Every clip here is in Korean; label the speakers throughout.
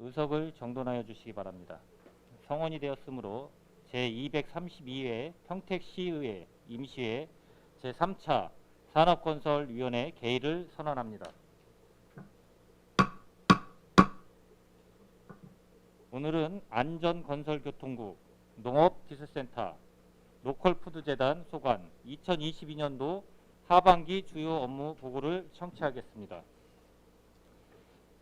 Speaker 1: 의석을 정돈하여 주시기 바랍니다. 성원이 되었으므로 제232회 평택시의회 임시회 제3차 산업건설위원회 개의를 선언합니다. 오늘은 안전건설교통국, 농업기술센터, 로컬푸드재단 소관 2022년도 하반기 주요 업무 보고를 청취하겠습니다.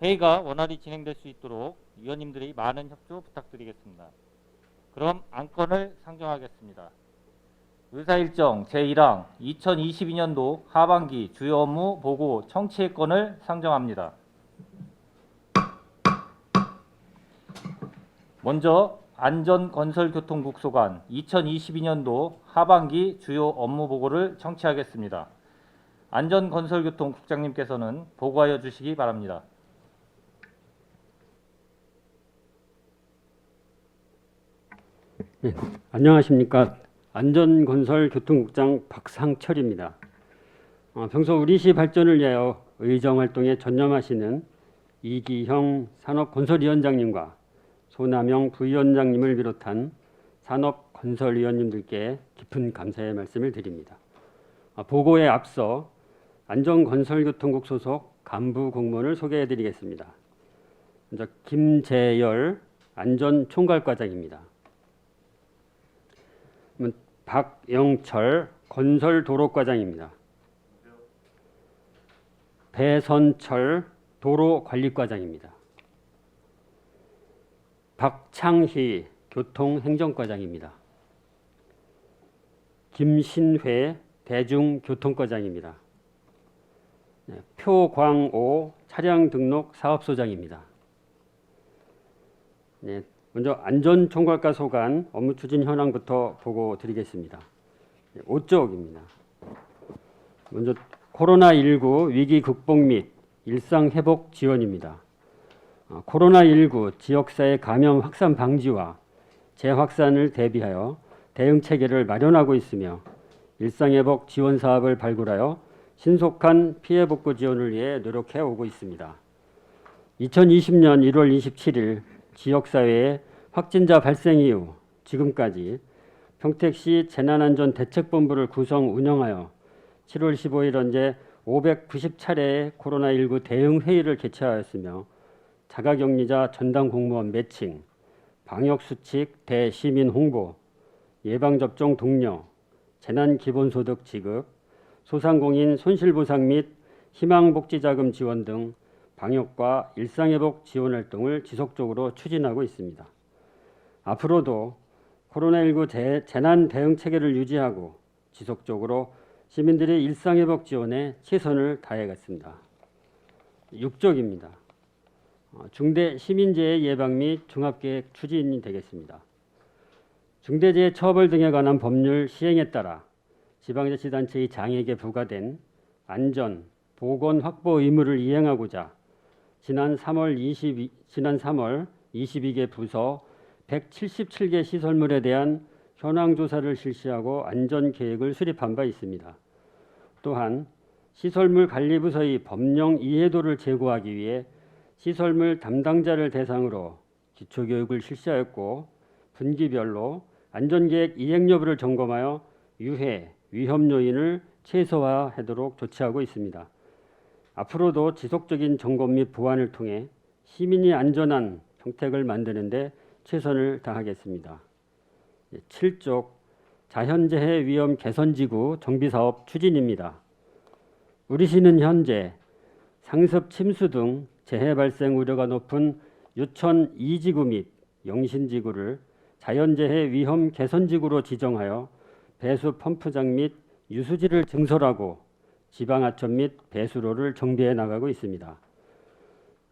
Speaker 1: 회의가 원활히 진행될 수 있도록 위원님들이 많은 협조 부탁드리겠습니다. 그럼 안건을 상정하겠습니다. 의사일정 제1항 2022년도 하반기 주요 업무 보고 청취의 건을 상정합니다. 먼저 안전건설교통국 소관 2022년도 하반기 주요 업무 보고를 청취하겠습니다. 안전건설교통국장님께서는 보고하여 주시기 바랍니다.
Speaker 2: 네, 안녕하십니까. 안전건설교통국장 박상철입니다. 평소 우리시 발전을 위하여 의정활동에 전념하시는 이기형 산업건설위원장님과 소남영 부위원장님을 비롯한 산업건설위원님들께 깊은 감사의 말씀을 드립니다. 보고에 앞서 안전건설교통국 소속 간부 공무원을 소개해 드리겠습니다. 먼저 김재열 안전총괄과장입니다. 박영철 건설도로과장입니다. 배선철 도로관리과장입니다. 박창희 교통행정과장입니다. 김신회 대중교통과장입니다. 표광오 차량등록사업소장입니다. 먼저 안전총괄과 소관 업무 추진 현황부터 보고 드리겠습니다. 5쪽입니다. 먼저 코로나19 위기 극복 및 일상회복 지원입니다. 코로나19 지역사회 감염 확산 방지와 재확산을 대비하여 대응 체계를 마련하고 있으며 일상회복 지원 사업을 발굴하여 신속한 피해 복구 지원을 위해 노력해 오고 있습니다. 2020년 1월 27일 지역사회의 확진자 발생 이후 지금까지 평택시 재난안전대책본부를 구성 운영하여 7월 15일 현재 590차례의 코로나19 대응 회의를 개최하였으며 자가격리자 전담 공무원 매칭, 방역수칙 대시민 홍보, 예방접종 독려, 재난기본소득 지급, 소상공인 손실보상 및 희망복지자금 지원 등 방역과 일상회복 지원 활동을 지속적으로 추진하고 있습니다. 앞으로도 코로나19 재난 대응 체계를 유지하고 지속적으로 시민들의 일상회복 지원에 최선을 다해가겠습니다. 6쪽입니다. 중대 시민재해 예방 및 종합계획 추진이 되겠습니다. 중대재해 처벌 등에 관한 법률 시행에 따라 지방자치단체의 장에게 부과된 안전, 보건 확보 의무를 이행하고자 지난 3월 22개 부서 177개 시설물에 대한 현황조사를 실시하고 안전계획을 수립한 바 있습니다. 또한 시설물 관리부서의 법령 이해도를 제고하기 위해 시설물 담당자를 대상으로 기초교육을 실시하였고 분기별로 안전계획 이행 여부를 점검하여 유해, 위험 요인을 최소화하도록 조치하고 있습니다. 앞으로도 지속적인 점검 및 보완을 통해 시민이 안전한 평택을 만드는 데 최선을 다하겠습니다. 7쪽 자연재해 위험 개선지구 정비사업 추진입니다. 우리시는 현재 상습 침수 등 재해 발생 우려가 높은 유천 2지구 및 영신지구를 자연재해 위험 개선지구로 지정하여 배수 펌프장 및 유수지를 증설하고 지방하천 및 배수로를 정비해 나가고 있습니다.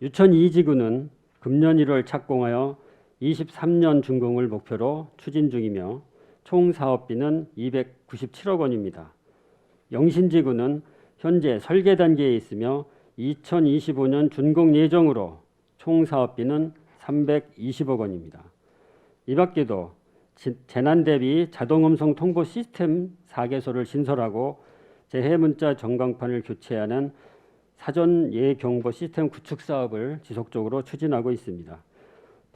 Speaker 2: 유천 2지구는 금년 1월 착공하여 23년 준공을 목표로 추진 중이며 총 사업비는 297억 원입니다. 영신지구는 현재 설계 단계에 있으며 2025년 준공 예정으로 총 사업비는 320억 원입니다. 이 밖에도 재난 대비 자동음성 통보 시스템 4개소를 신설하고 재해문자 전광판을 교체하는 사전 예경보 시스템 구축 사업을 지속적으로 추진하고 있습니다.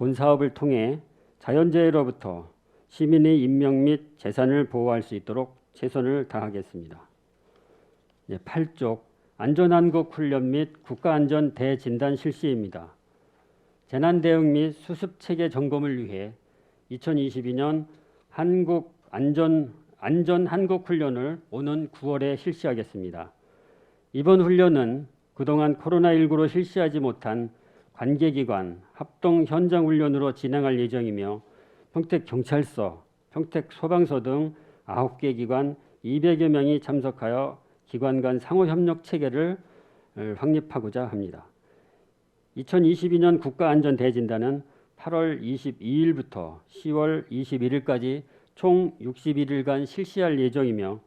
Speaker 2: 본 사업을 통해 자연재해로부터 시민의 인명 및 재산을 보호할 수 있도록 최선을 다하겠습니다. 8쪽 안전한국 훈련 및 국가안전 대진단 실시입니다. 재난대응 및 수습체계 점검을 위해 2022년 안전한국훈련을 오는 9월에 실시하겠습니다. 이번 훈련은 그동안 코로나19로 실시하지 못한 관계기관 합동 현장훈련으로 진행할 예정이며 평택경찰서, 평택소방서 등 9개 기관 200여 명이 참석하여 기관 간 상호협력 체계를 확립하고자 합니다. 2022년 국가안전대진단은 8월 22일부터 10월 21일까지 총 61일간 실시할 예정이며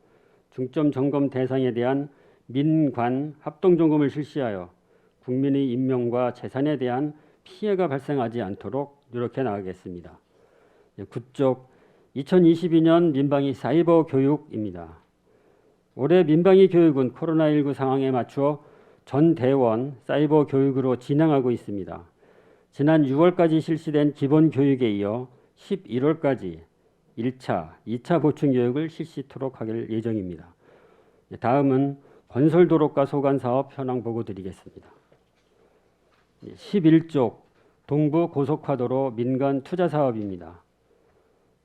Speaker 2: 중점 점검 대상에 대한 민관 합동점검을 실시하여 국민의 인명과 재산에 대한 피해가 발생하지 않도록 노력해 나가겠습니다. 9쪽 2022년 민방위 사이버 교육입니다. 올해 민방위 교육은 코로나19 상황에 맞추어 전 대원 사이버 교육으로 진행하고 있습니다. 지난 6월까지 실시된 기본 교육에 이어 11월까지 1차, 2차 보충 교육을 실시토록 할 예정입니다. 다음은 건설도로가 소관사업 현황 보고 드리겠습니다. 11쪽 동부고속화도로 민간 투자 사업입니다.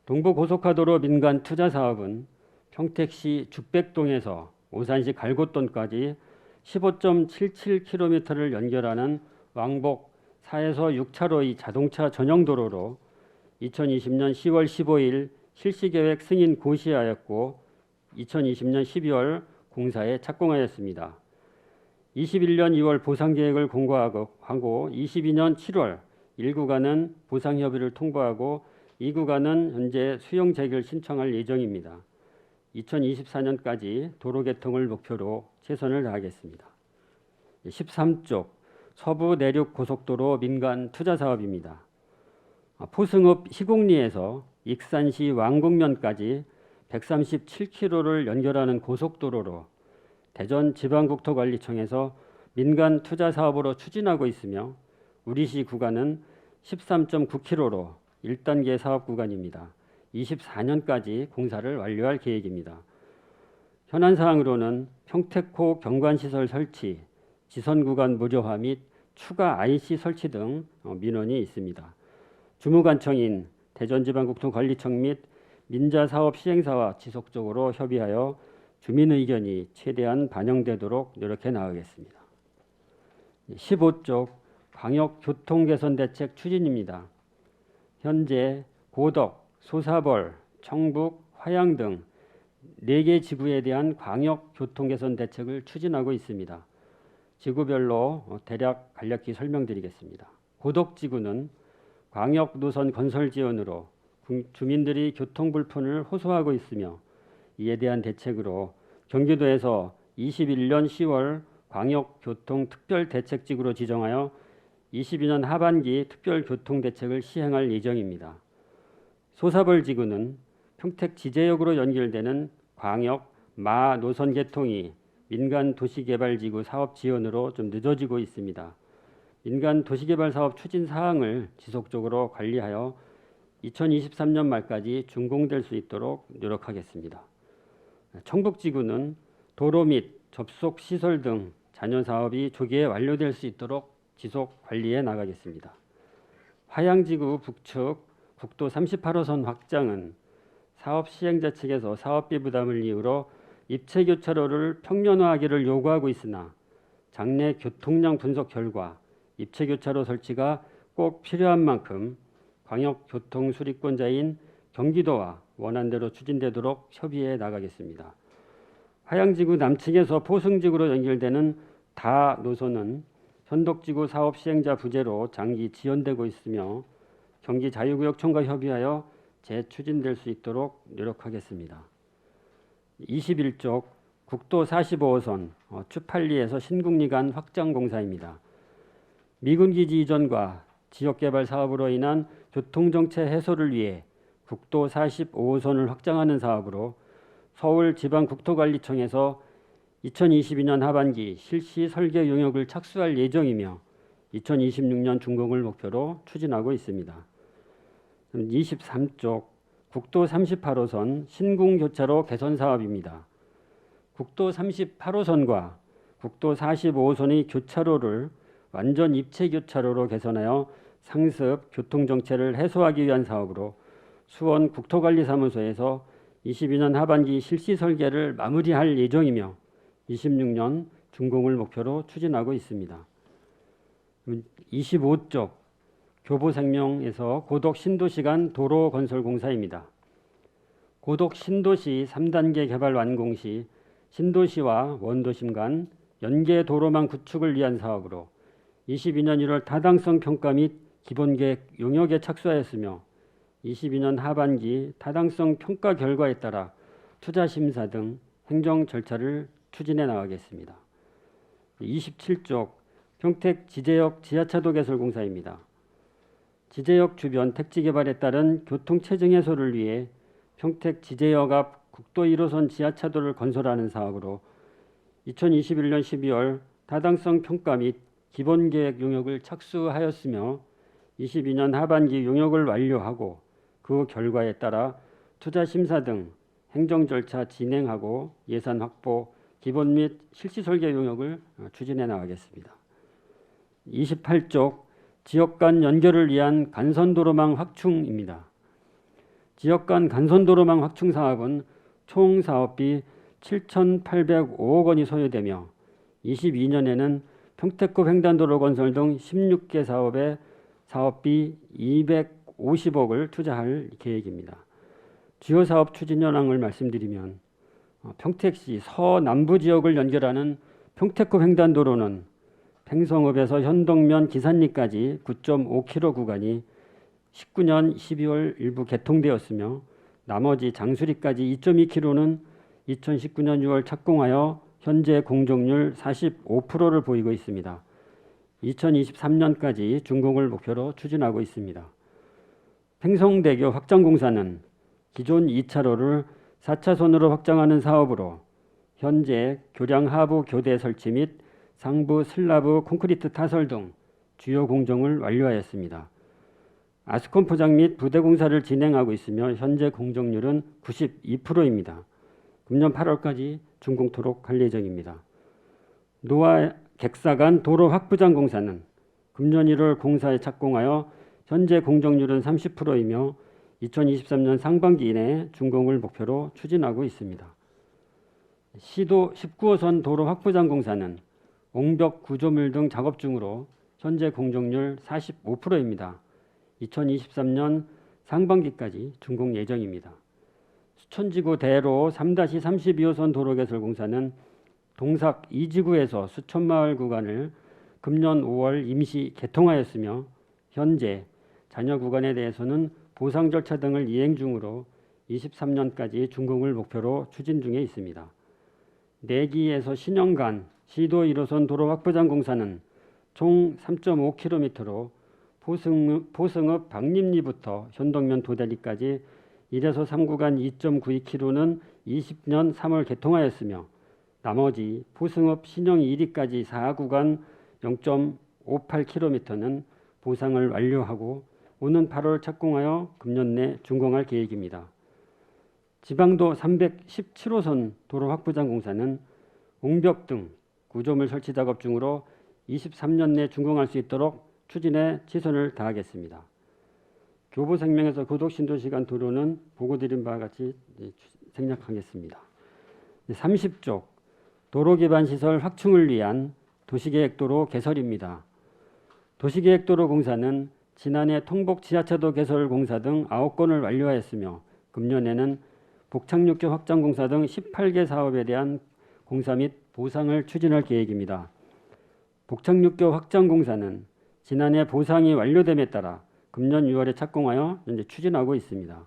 Speaker 2: 동부고속화도로 민간 투자 사업은 평택시 죽백동에서 오산시 갈곶돈까지 15.77km를 연결하는 왕복 4에서 6차로의 자동차 전용 도로로 2020년 10월 15일 실시계획 승인 고시하였고 2020년 12월 공사에 착공하였습니다. 21년 2월 보상계획을 공고하고 22년 7월 1구간은 보상협의를 통보하고 2구간은 현재 수용 재개를 신청할 예정입니다. 2024년까지 도로 개통을 목표로 최선을 다하겠습니다. 13쪽 서부 내륙 고속도로 민간 투자 사업입니다. 포승읍 희곡리에서 익산시 왕곡면까지 137km를 연결하는 고속도로로 대전지방국토관리청에서 민간 투자 사업으로 추진하고 있으며 우리시 구간은 13.9km로 1단계 사업 구간입니다. 24년까지 공사를 완료할 계획입니다. 현안 사항으로는 평택호 경관시설 설치, 지선 구간 무료화 및 추가 IC 설치 등 민원이 있습니다. 주무관청인 대전지방국토관리청 및 민자사업 시행사와 지속적으로 협의하여 주민 의견이 최대한 반영되도록 노력해 나가겠습니다. 15쪽 광역교통개선대책 추진입니다. 현재 고덕, 소사벌, 청북, 화양 등 4개 지구에 대한 광역교통개선 대책을 추진하고 있습니다. 지구별로 대략 간략히 설명드리겠습니다. 고덕 지구는 광역 노선 건설 지원으로 주민들이 교통 불편을 호소하고 있으며 이에 대한 대책으로 경기도에서 21년 10월 광역교통특별대책지구로 지정하여 22년 하반기 특별교통대책을 시행할 예정입니다. 소사벌 지구는 평택 지제역으로 연결되는 광역 마 노선 개통이 민간 도시개발지구 사업 지원으로 좀 늦어지고 있습니다. 민간 도시개발 사업 추진 사항을 지속적으로 관리하여 2023년 말까지 준공될 수 있도록 노력하겠습니다. 청북지구는 도로 및 접속 시설 등 잔여 사업이 조기에 완료될 수 있도록 지속 관리해 나가겠습니다. 화양지구 북측 국도 38호선 확장은 사업 시행자 측에서 사업비 부담을 이유로 입체 교차로를 평면화하기를 요구하고 있으나 장내 교통량 분석 결과 입체 교차로 설치가 꼭 필요한 만큼 광역교통수리권자인 경기도와 원안대로 추진되도록 협의해 나가겠습니다. 화양지구 남측에서 포승지구로 연결되는 다 노선은 현덕지구 사업 시행자 부재로 장기 지연되고 있으며 경기 자유구역청과 협의하여 재추진될 수 있도록 노력하겠습니다. 21쪽 국도 45호선 추팔리에서 신국리 간 확장 공사입니다. 미군기지 이전과 지역개발 사업으로 인한 교통정체 해소를 위해 국도 45호선을 확장하는 사업으로 서울지방국토관리청에서 2022년 하반기 실시 설계 용역을 착수할 예정이며 2026년 준공을 목표로 추진하고 있습니다. 23쪽 국도 38호선 신궁교차로 개선 사업입니다. 국도 38호선과 국도 45호선의 교차로를 완전 입체 교차로로 개선하여 상습 교통정체를 해소하기 위한 사업으로 수원 국토관리사무소에서 22년 하반기 실시 설계를 마무리할 예정이며 26년 준공을 목표로 추진하고 있습니다. 25쪽 교보생명에서 고덕 신도시 간 도로 건설 공사입니다. 고덕 신도시 3단계 개발 완공 시 신도시와 원도심 간 연계 도로망 구축을 위한 사업으로 22년 1월 타당성 평가 및 기본계획 용역에 착수하였으며 22년 하반기 타당성 평가 결과에 따라 투자 심사 등 행정 절차를 추진해 나가겠습니다. 27쪽 평택 지제역 지하차도 개설 공사입니다. 지제역 주변 택지 개발에 따른 교통 체증 해소를 위해 평택 지제역 앞 국도 1호선 지하차도를 건설하는 사업으로 2021년 12월 타당성 평가 및 기본계획 용역을 착수하였으며 22년 하반기 용역을 완료하고 그 결과에 따라 투자 심사 등 행정 절차 진행하고 예산 확보, 기본 및 실시 설계 용역을 추진해 나가겠습니다. 28쪽 지역 간 연결을 위한 간선도로망 확충입니다. 지역 간 간선도로망 확충 사업은 총 사업비 7,805억 원이 소요되며 22년에는 평택급 횡단도로 건설 등 16개 사업에 사업비 250억을 투자할 계획입니다. 주요 사업 추진 현황을 말씀드리면 평택시 서남부 지역을 연결하는 평택급 횡단도로는 팽성읍에서 현동면 기산리까지 9.5km 구간이 19년 12월 일부 개통되었으며 나머지 장수리까지 2.2km는 2019년 6월 착공하여 현재 공정률 45%를 보이고 있습니다. 2023년까지 준공을 목표로 추진하고 있습니다. 팽성대교 확장 공사는 기존 2차로를 4차선으로 확장하는 사업으로 현재 교량 하부 교대 설치 및 상부 슬라브 콘크리트 타설 등 주요 공정을 완료하였습니다. 아스콘 포장 및 부대 공사를 진행하고 있으며 현재 공정률은 92%입니다. 금년 8월까지 준공토록 할 예정입니다. 노아 객사간 도로 확부장 공사는 금년 1월 공사에 착공하여 현재 공정률은 30%이며 2023년 상반기 이내 준공을 목표로 추진하고 있습니다. 시도 19호선 도로 확부장 공사는 옹벽 구조물 등 작업 중으로 현재 공정률 45%입니다. 2023년 상반기까지 준공 예정입니다. 수천지구 대로 3-32호선 도로 개설 공사는 동삭 2지구에서 수천마을 구간을 금년 5월 임시 개통하였으며 현재 잔여 구간에 대해서는 보상 절차 등을 이행 중으로 23년까지 준공을 목표로 추진 중에 있습니다. 내기에서 신영간 시도 1호선 도로 확보장 공사는 총 3.5km로 보승읍 박림리부터 현동면 도대리까지 1에서 3구간 2.92km는 20년 3월 개통하였으며 나머지 보승읍 신영 1리까지 4구간 0.58km는 보상을 완료하고 오는 8월 착공하여 금년 내 준공할 계획입니다. 지방도 317호선 도로 확보장 공사는 옹벽 등 구조물 설치 작업 중으로 23년 내 준공할 수 있도록 추진에 최선을 다하겠습니다. 교보생명에서 고덕 신도시 간 도로는 보고드린 바와 같이 생략하겠습니다. 30쪽 도로 기반 시설 확충을 위한 도시계획도로 개설입니다. 도시계획도로 공사는 지난해 통복 지하차도 개설 공사 등 9건을 완료하였으며 금년에는 복창육교 확장 공사 등 18개 사업에 대한 공사 및 보상을 추진할 계획입니다. 복창육교 확장 공사는 지난해 보상이 완료됨에 따라 금년 6월에 착공하여 현재 추진하고 있습니다.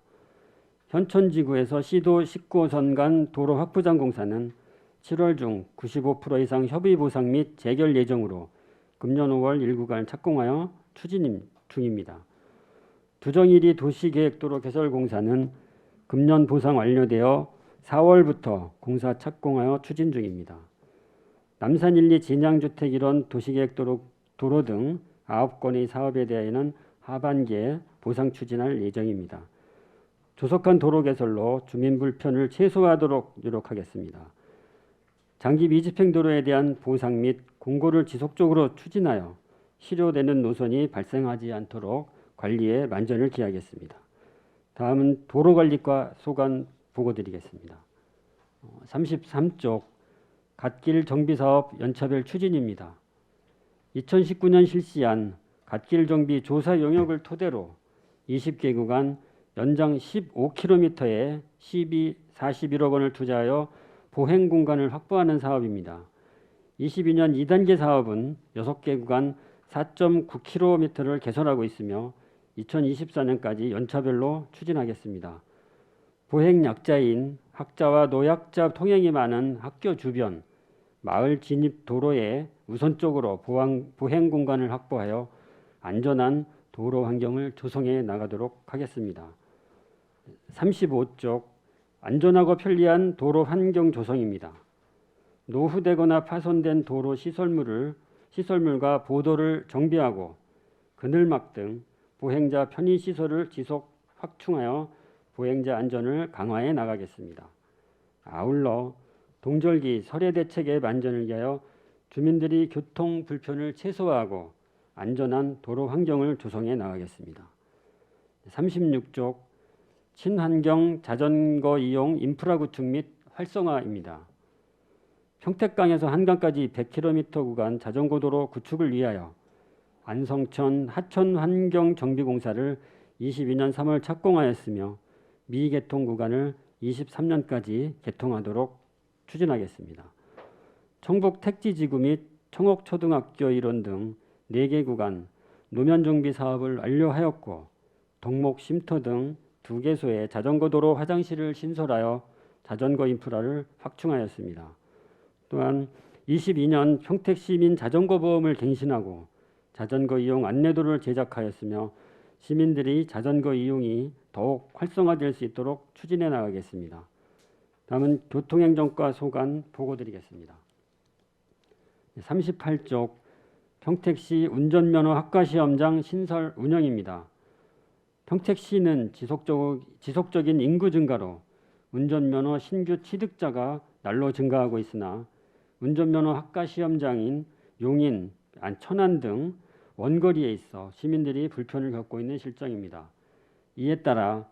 Speaker 2: 현천지구에서 시도 19호선 간 도로 확부장 공사는 7월 중 95% 이상 협의 보상 및 재결 예정으로 금년 5월 1구간 착공하여 추진 중입니다. 두정일이 도시계획도로 개설 공사는 금년 보상 완료되어 4월부터 공사 착공하여 추진 중입니다. 남산 1, 2 진양주택 일원 도시계획도로 등 9건의 사업에 대해서는 하반기에 보상 추진할 예정입니다. 조속한 도로 개설로 주민 불편을 최소화하도록 노력하겠습니다. 장기 미집행 도로에 대한 보상 및 공고를 지속적으로 추진하여 실효되는 노선이 발생하지 않도록 관리에 만전을 기하겠습니다. 다음은 도로관리과 소관 보고드리겠습니다. 33쪽 갓길 정비사업 연차별 추진입니다. 2019년 실시한 갓길 정비 조사 용역을 토대로 20개 구간 연장 15km에 시비 41억 원을 투자하여 보행 공간을 확보하는 사업입니다. 22년 2단계 사업은 6개 구간 4.9km를 개설하고 있으며 2024년까지 연차별로 추진하겠습니다. 보행 약자인 학자와 노약자 통행이 많은 학교 주변, 마을 진입 도로에 우선적으로 보행 공간을 확보하여 안전한 도로 환경을 조성해 나가도록 하겠습니다. 35쪽 안전하고 편리한 도로 환경 조성입니다. 노후되거나 파손된 도로 시설물과 보도를 정비하고 그늘막 등 보행자 편의 시설을 지속 확충하여 보행자 안전을 강화해 나가겠습니다. 아울러 동절기 설해 대책에 만전을 기하여 주민들이 교통 불편을 최소화하고 안전한 도로 환경을 조성해 나가겠습니다. 36쪽 친환경 자전거 이용 인프라 구축 및 활성화입니다. 평택강에서 한강까지 100km 구간 자전거 도로 구축을 위하여 안성천 하천 환경 정비 공사를 22년 3월 착공하였으며 미개통 구간을 23년까지 개통하도록 추진하겠습니다. 청북 택지지구 및 청옥초등학교 일원 등 4개 구간 노면 정비 사업을 완료하였고 동목 쉼터 등 2개소에 자전거 도로 화장실을 신설하여 자전거 인프라를 확충하였습니다. 또한 22년 평택시민 자전거 보험을 갱신하고 자전거 이용 안내도를 제작하였으며 시민들이 자전거 이용이 더욱 활성화될 수 있도록 추진해 나가겠습니다. 다음은 교통행정과 소관 보고드리겠습니다. 38쪽 평택시 운전면허 학과시험장 신설 운영입니다. 평택시는 지속적인 인구 증가로 운전면허 신규 취득자가 날로 증가하고 있으나 운전면허 학과시험장인 용인, 천안 등 원거리에 있어 시민들이 불편을 겪고 있는 실정입니다. 이에 따라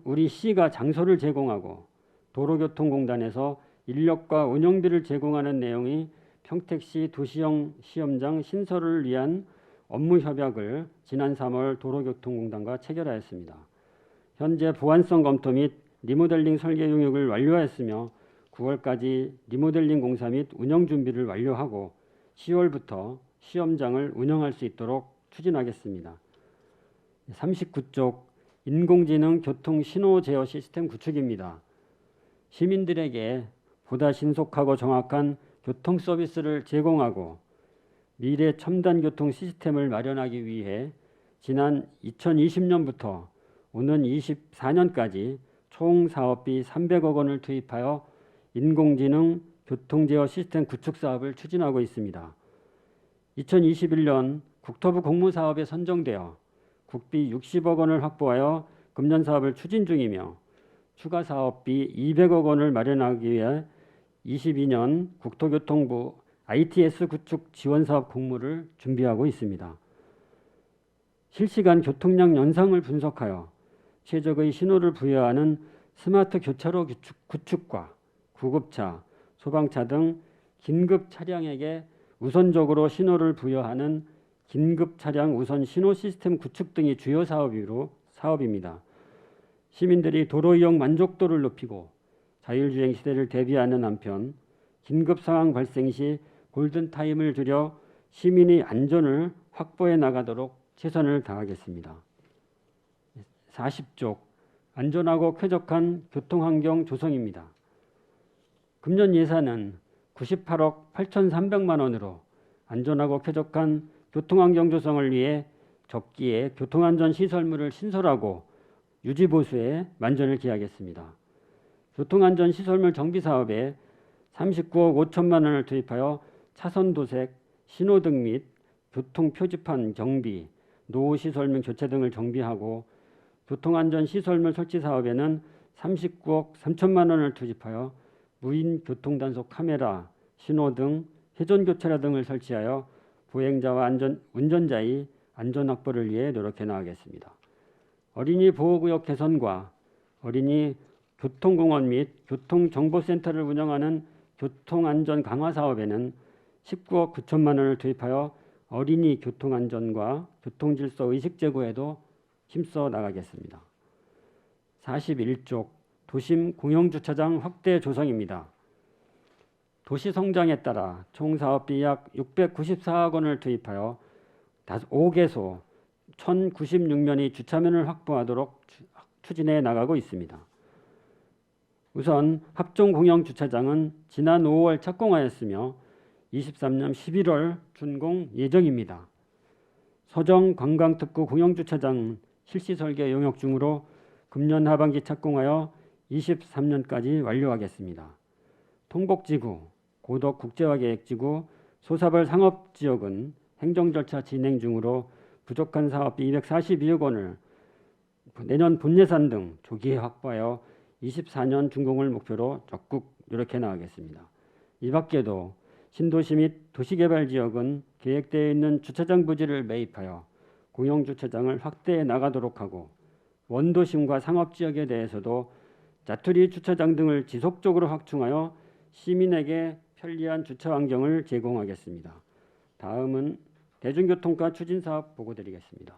Speaker 2: 우리 시가 장소를 제공하고 도로교통공단에서 인력과 운영비를 제공하는 내용이 평택시 도시형 시험장 신설을 위한 업무 협약을 지난 3월 도로교통공단과 체결하였습니다. 현재 보안성 검토 및 리모델링 설계 용역을 완료하였으며 9월까지 리모델링 공사 및 운영 준비를 완료하고 10월부터 시험장을 운영할 수 있도록 추진하겠습니다. 39쪽 인공지능 교통 신호 제어 시스템 구축입니다. 시민들에게 보다 신속하고 정확한 교통 서비스를 제공하고 미래 첨단 교통 시스템을 마련하기 위해 지난 2020년부터 오는 24년까지 총 사업비 300억 원을 투입하여 인공지능 교통제어 시스템 구축 사업을 추진하고 있습니다. 2021년 국토부 공모사업에 선정되어 국비 60억 원을 확보하여 금년 사업을 추진 중이며 추가 사업비 200억 원을 마련하기 위해 22년 국토교통부 ITS 구축 지원사업 공모를 준비하고 있습니다. 실시간 교통량 연상을 분석하여 최적의 신호를 부여하는 스마트 교차로 구축과 구급차, 소방차 등 긴급 차량에게 우선적으로 신호를 부여하는 긴급 차량 우선 신호 시스템 구축 등이 주요 사업입니다. 시민들이 도로 이용 만족도를 높이고 자율주행 시대를 대비하는 한편 긴급 상황 발생 시 골든타임을 줄여 시민의 안전을 확보해 나가도록 최선을 다하겠습니다. 40쪽 안전하고 쾌적한 교통환경 조성입니다. 금년 예산은 98억 8,300만 원으로 안전하고 쾌적한 교통환경 조성을 위해 적기에 교통안전 시설물을 신설하고 유지보수에 만전을 기하겠습니다. 교통안전 시설물 정비 사업에 39억 5천만 원을 투입하여 차선 도색, 신호등 및 교통 표지판 정비, 노시설 및 교체 등을 정비하고 교통안전 시설물 설치 사업에는 39억 3천만 원을 투입하여 무인 교통단속 카메라, 신호등, 회전교차로 등을 설치하여 보행자와 운전자의 안전 확보를 위해 노력해 나가겠습니다. 어린이 보호구역 개선과 어린이 교통공원 및 교통정보센터를 운영하는 교통안전 강화 사업에는 19억 9천만 원을 투입하여 어린이 교통안전과 교통질서 의식 제고에도 힘써 나가겠습니다. 41쪽 도심 공영주차장 확대 조성입니다. 도시 성장에 따라 총 사업비 약 694억 원을 투입하여 5개소 1096면의 주차면을 확보하도록 추진해 나가고 있습니다. 우선 합종 공영 주차장은 지난 5월 착공하였으며 23년 11월 준공 예정입니다. 서정 관광특구 공영 주차장 실시 설계 용역 중으로 금년 하반기 착공하여 23년까지 완료하겠습니다. 통복지구, 고덕국제화계획지구, 소사벌 상업지역은 행정 절차 진행 중으로 부족한 사업비 242억 원을 내년 본예산 등 조기에 확보하여 24년 준공을 목표로 적극 노력해 나가겠습니다. 이 밖에도 신도시 및 도시개발지역은 계획되어 있는 주차장 부지를 매입하여 공영주차장을 확대해 나가도록 하고 원도심과 상업지역에 대해서도 자투리 주차장 등을 지속적으로 확충하여 시민에게 편리한 주차 환경을 제공하겠습니다. 다음은 대중교통과 추진사업 보고드리겠습니다.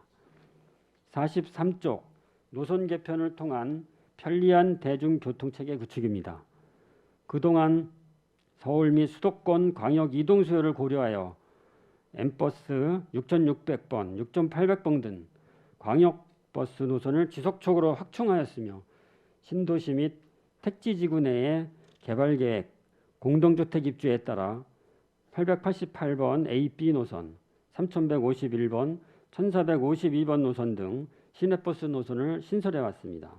Speaker 2: 43쪽 노선 개편을 통한 편리한 대중교통체계 구축입니다. 그동안 서울 및 수도권 광역 이동 수요를 고려하여 M버스 6,600번, 6,800번 등 광역버스 노선을 지속적으로 확충하였으며 신도시 및 택지지구 내의 개발계획, 공동주택 입주에 따라 888번 A, B 노선, 3,151번, 1,452번 노선 등 시내버스 노선을 신설해 왔습니다.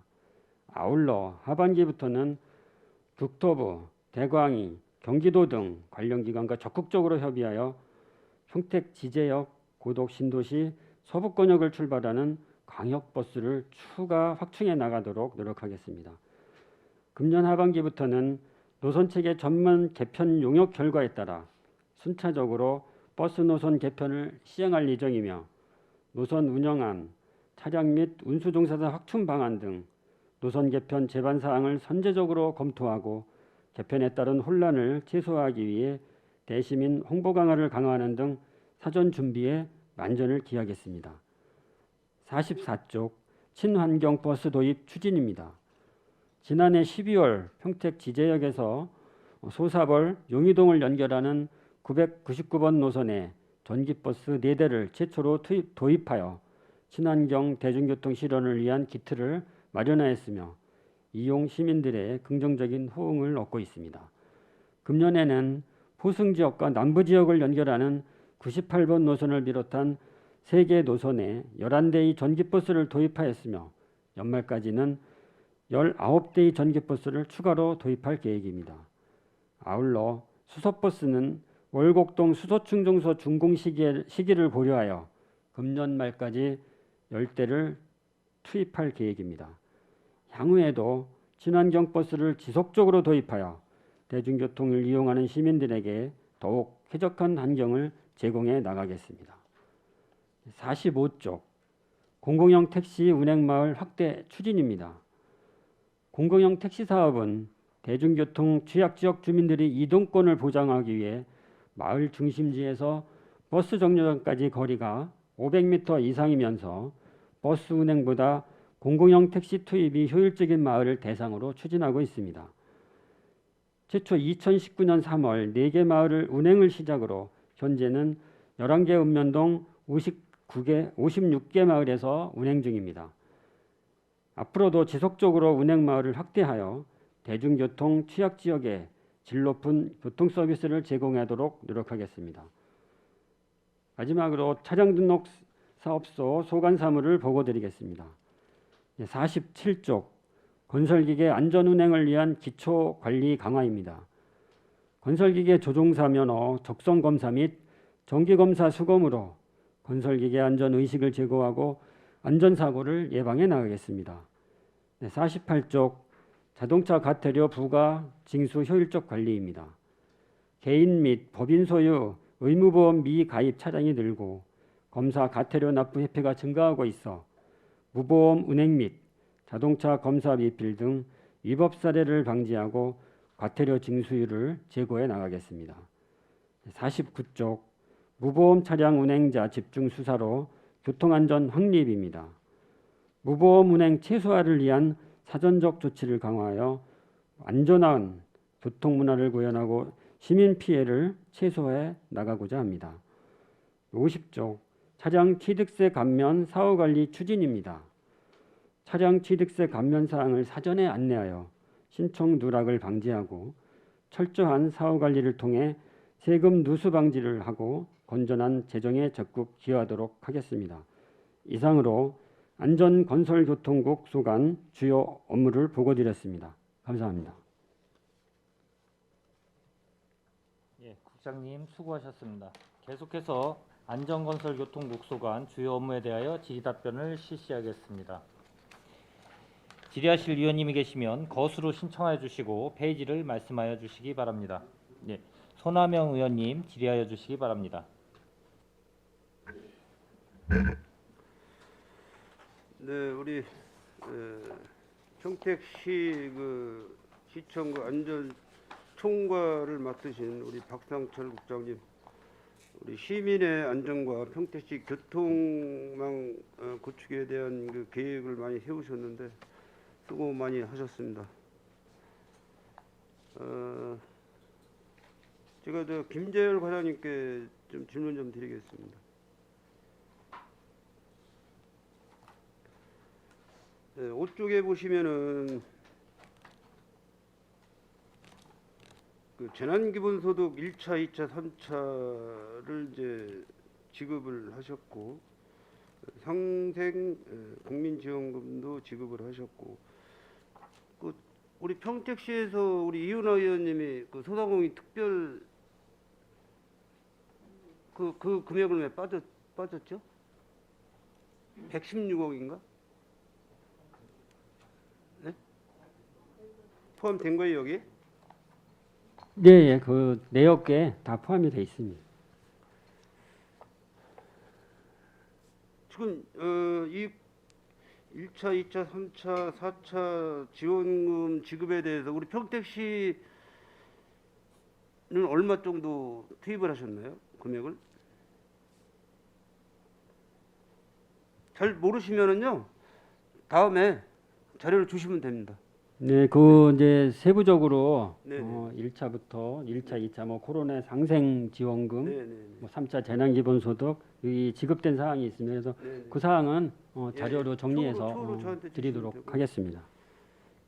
Speaker 2: 아울러 하반기부터는 국토부, 대광이, 경기도 등 관련 기관과 적극적으로 협의하여 평택 지제역, 고덕 신도시, 서북권역을 출발하는 광역버스를 추가 확충해 나가도록 노력하겠습니다. 금년 하반기부터는 노선체계 전면 개편 용역 결과에 따라 순차적으로 버스 노선 개편을 시행할 예정이며 노선 운영안, 차량 및 운수종사자 확충 방안 등 노선 개편 제반 사항을 선제적으로 검토하고 개편에 따른 혼란을 최소화하기 위해 대시민 홍보 강화를 강화하는 등 사전 준비에 만전을 기하겠습니다. 44쪽 친환경 버스 도입 추진입니다. 지난해 12월 평택 지제역에서 소사벌 용의동을 연결하는 999번 노선에 전기버스 4대를 최초로 도입하여 친환경 대중교통 실현을 위한 기틀을 마련하였으며 이용 시민들의 긍정적인 호응을 얻고 있습니다. 금년에는 포승지역과 남부지역을 연결하는 98번 노선을 비롯한 3개 노선에 11대의 전기버스를 도입하였으며 연말까지는 19대의 전기버스를 추가로 도입할 계획입니다. 아울러 수소버스는 월곡동 수소충전소 준공 시기를 고려하여 금년 말까지 10대를 투입할 계획입니다. 향후에도 친환경 버스를 지속적으로 도입하여 대중교통을 이용하는 시민들에게 더욱 쾌적한 환경을 제공해 나가겠습니다. 45쪽 공공형 택시 운행마을 확대 추진입니다. 공공형 택시 사업은 대중교통 취약지역 주민들의 이동권을 보장하기 위해 마을 중심지에서 버스 정류장까지 거리가 500m 이상이면서 버스 운행보다 공공형 택시 투입이 효율적인 마을을 대상으로 추진하고 있습니다. 최초 2019년 3월 4개 마을을 운행을 시작으로 현재는 11개 읍면동 56개 마을에서 운행 중입니다. 앞으로도 지속적으로 운행 마을을 확대하여 대중교통 취약지역에 질 높은 교통 서비스를 제공하도록 노력하겠습니다. 마지막으로 차량 등록 사업소 소관 사무를 보고드리겠습니다. 47쪽 건설기계 안전운행을 위한 기초관리 강화입니다. 건설기계 조종사 면허 적성검사 및 정기검사 수검으로 건설기계 안전 의식을 제고하고 안전사고를 예방해 나가겠습니다. 네, 48쪽 자동차 과태료 부과 징수 효율적 관리입니다. 개인 및 법인 소유 의무보험 미가입 차량이 늘고 검사 과태료 납부 회피가 증가하고 있어 무보험 운행 및 자동차 검사 미필 등 위법 사례를 방지하고 과태료 징수율을 제고해 나가겠습니다. 49쪽 무보험 차량 운행자 집중 수사로 교통안전 확립입니다. 무보험 운행 최소화를 위한 사전적 조치를 강화하여 안전한 교통 문화를 구현하고 시민 피해를 최소화해 나가고자 합니다. 50쪽 차량 취득세 감면 사후 관리 추진입니다. 차량 취득세 감면 사항을 사전에 안내하여 신청 누락을 방지하고 철저한 사후 관리를 통해 세금 누수 방지를 하고 건전한 재정에 적극 기여하도록 하겠습니다. 이상으로 안전건설교통국 소관 주요 업무를 보고드렸습니다. 감사합니다.
Speaker 1: 예, 국장님 수고하셨습니다. 계속해서 안전건설교통국 소관 주요 업무에 대하여 질의답변을 실시하겠습니다. 질의하실 위원님이 계시면 거수로 신청하여 주시고 페이지를 말씀하여 주시기 바랍니다. 예, 손하명 의원님 질의하여 주시기 바랍니다.
Speaker 3: 네, 우리 평택시 시청 안전 총괄을 맡으신 우리 박상철 국장님, 우리 시민의 안전과 평택시 교통망 구축에 대한 계획을 많이 세우셨는데 수고 많이 하셨습니다. 제가 김재열 과장님께 좀 질문 좀 드리겠습니다. 네, 5쪽에 보시면은 재난기본소득 1차, 2차, 3차를 이제 지급을 하셨고 상생 국민지원금도 지급을 하셨고 우리 평택시에서 우리 이윤아 의원님이 소상공인 특별 그 금액을 왜 빠졌죠? 116억인가? 네? 포함된 거예요 여기?
Speaker 2: 네, 그 내역에 다 포함이 되어 있습니다.
Speaker 3: 지금 이 1차, 2차, 3차, 4차 지원금 지급에 대해서 우리 평택시는 얼마 정도 투입을 하셨나요? 금액을? 잘 모르시면은요 다음에 자료를 주시면 됩니다.
Speaker 2: 네, 그 이제 세부적으로
Speaker 3: 네네.
Speaker 2: 1차부터 1차, 2차 뭐 코로나 상생 지원금,
Speaker 3: 네네.
Speaker 2: 뭐 3차 재난기본소득 이 지급된 사항이 있습니다. 그래서
Speaker 3: 네네.
Speaker 2: 그 사항은
Speaker 3: 예,
Speaker 2: 자료로 정리해서
Speaker 3: 초로 저한테 주시면
Speaker 2: 드리도록
Speaker 3: 되고요.
Speaker 2: 하겠습니다.